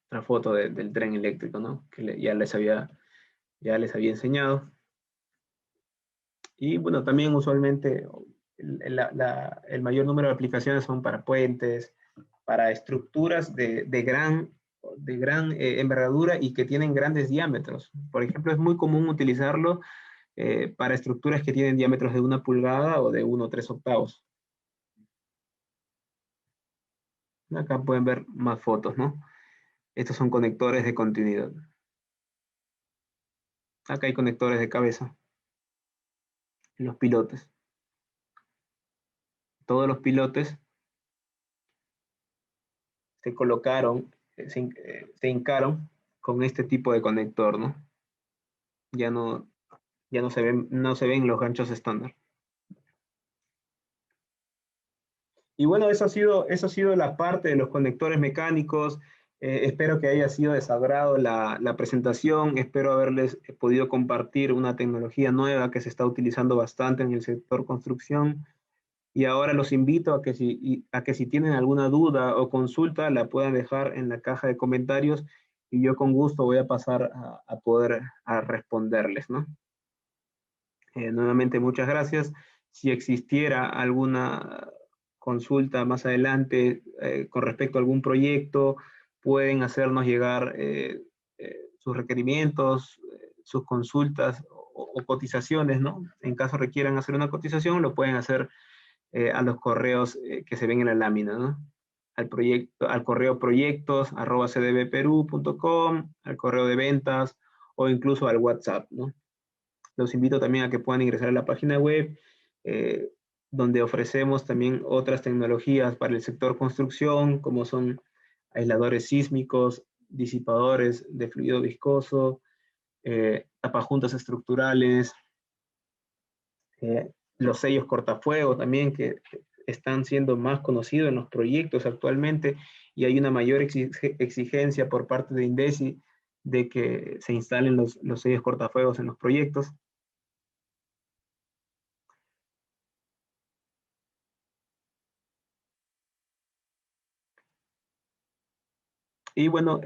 Otra foto del tren eléctrico, ¿no? Que ya les había enseñado. Y bueno, también usualmente el mayor número de aplicaciones son para puentes, para estructuras de gran envergadura y que tienen grandes diámetros. Por ejemplo, es muy común utilizarlo para estructuras que tienen diámetros de 1 pulgada o de 1/3. Acá pueden ver más fotos, ¿no? Estos son conectores de continuidad. Acá hay conectores de cabeza. Los pilotes. Todos los pilotes se colocaron, se hincaron con este tipo de conector, ¿no? Ya no se ven los ganchos estándar. Y bueno, eso ha sido la parte de los conectores mecánicos. Espero que haya sido de su agrado la presentación. Espero haberles podido compartir una tecnología nueva que se está utilizando bastante en el sector construcción. Y ahora los invito a que si tienen alguna duda o consulta, la puedan dejar en la caja de comentarios y yo con gusto voy a pasar a poder responderles, ¿no? Nuevamente, muchas gracias. Si existiera alguna consulta más adelante con respecto a algún proyecto, pueden hacernos llegar sus requerimientos, sus consultas o cotizaciones, ¿no? En caso requieran hacer una cotización, lo pueden hacer a los correos que se ven en la lámina, ¿no? Al correo proyectos@cdbperú.com, al correo de ventas o incluso al WhatsApp, ¿no? Los invito también a que puedan ingresar a la página web, eh, donde ofrecemos también otras tecnologías para el sector construcción, como son aisladores sísmicos, disipadores de fluido viscoso, tapajuntas estructurales, los sellos cortafuego también, que están siendo más conocidos en los proyectos actualmente, y hay una mayor exigencia por parte de INDECI de que se instalen los sellos cortafuegos en los proyectos. Y bueno,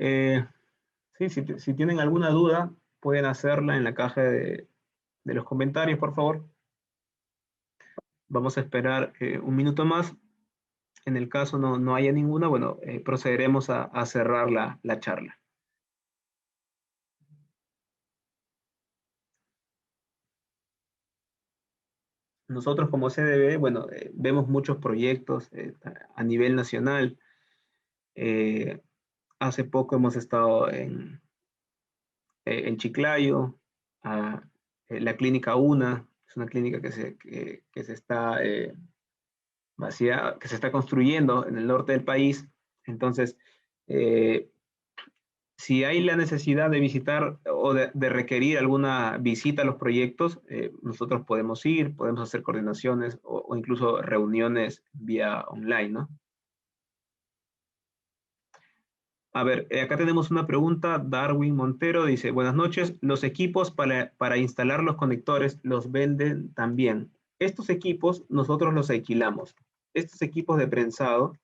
sí, si tienen alguna duda, pueden hacerla en la caja de los comentarios, por favor. Vamos a esperar un minuto más. En el caso no haya ninguna, bueno, procederemos a cerrar la charla. Nosotros como CDB, bueno, vemos muchos proyectos a nivel nacional. Hace poco hemos estado en Chiclayo, la clínica UNA, es una clínica que se está que se está construyendo en el norte del país. Entonces, si hay la necesidad de visitar o de requerir alguna visita a los proyectos, nosotros podemos ir, podemos hacer coordinaciones o incluso reuniones vía online, ¿no? A ver, acá tenemos una pregunta. Darwin Montero dice, buenas noches, los equipos para instalar los conectores los venden también. Estos equipos nosotros los alquilamos. Estos equipos de prensado,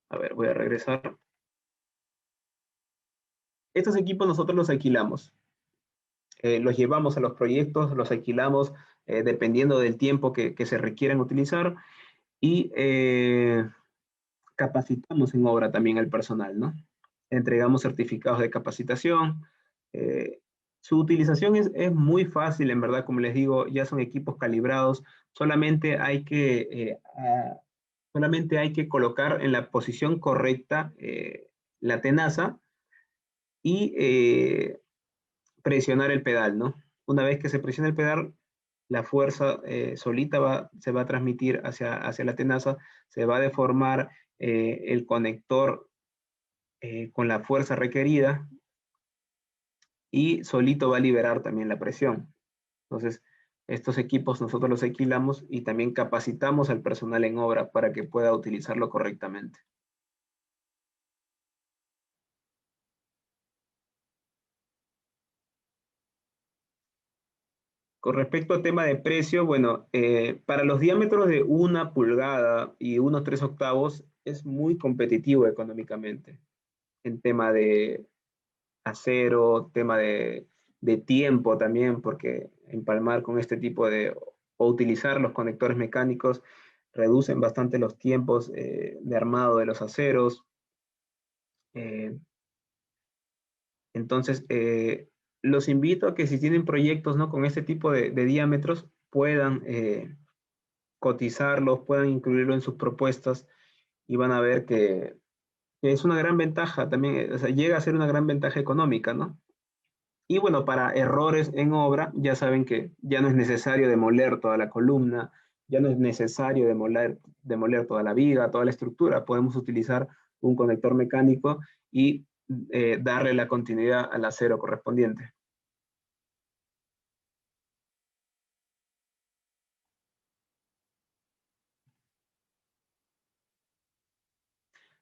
a ver, voy a regresar. Estos equipos nosotros los alquilamos. Los llevamos a los proyectos, los alquilamos dependiendo del tiempo que se requieran utilizar y capacitamos en obra también al personal, ¿no? Entregamos certificados de capacitación. Su utilización es muy fácil, en verdad, como les digo, ya son equipos calibrados, solamente hay que colocar en la posición correcta la tenaza y presionar el pedal, ¿no? Una vez que se presiona el pedal, la fuerza solita se va a transmitir hacia la tenaza, se va a deformar el conector con la fuerza requerida y solito va a liberar también la presión. Entonces, estos equipos nosotros los alquilamos y también capacitamos al personal en obra para que pueda utilizarlo correctamente. Con respecto al tema de precio, bueno, para los diámetros de 1 pulgada y unos 3/8 es muy competitivo económicamente en tema de acero, tema de tiempo también, porque empalmar con este tipo o utilizar los conectores mecánicos reducen bastante los tiempos de armado de los aceros. Eh, entonces, los invito a que si tienen proyectos, ¿no?, con este tipo de diámetros, puedan cotizarlos, puedan incluirlo en sus propuestas y van a ver que es una gran ventaja también, o sea, llega a ser una gran ventaja económica, ¿no? Y bueno, para errores en obra, ya saben que ya no es necesario demoler toda la columna, ya no es necesario demoler toda la viga, toda la estructura. Podemos utilizar un conector mecánico y darle la continuidad al acero correspondiente.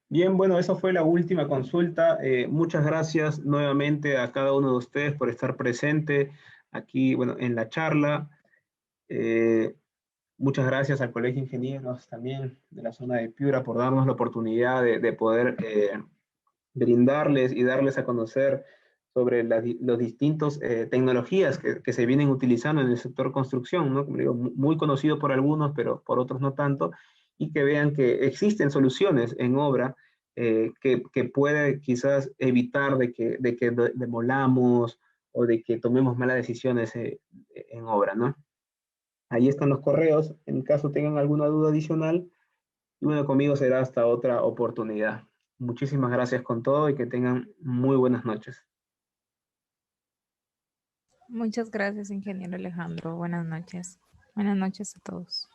Bien, bueno, eso fue la última consulta. Muchas gracias nuevamente a cada uno de ustedes por estar presente aquí, bueno, en la charla. Muchas gracias al Colegio de Ingenieros también de la zona de Piura por darnos la oportunidad de poder brindarles y darles a conocer sobre los distintos tecnologías que se vienen utilizando en el sector construcción, ¿no? Como digo, muy conocido por algunos, pero por otros no tanto, y que vean que existen soluciones en obra que puede quizás evitar de que demolamos o de que tomemos malas decisiones en obra, ¿no? Ahí están los correos, en caso tengan alguna duda adicional. Y bueno, conmigo será hasta otra oportunidad. Muchísimas gracias con todo y que tengan muy buenas noches. Muchas gracias, ingeniero Alejandro. Buenas noches. Buenas noches a todos.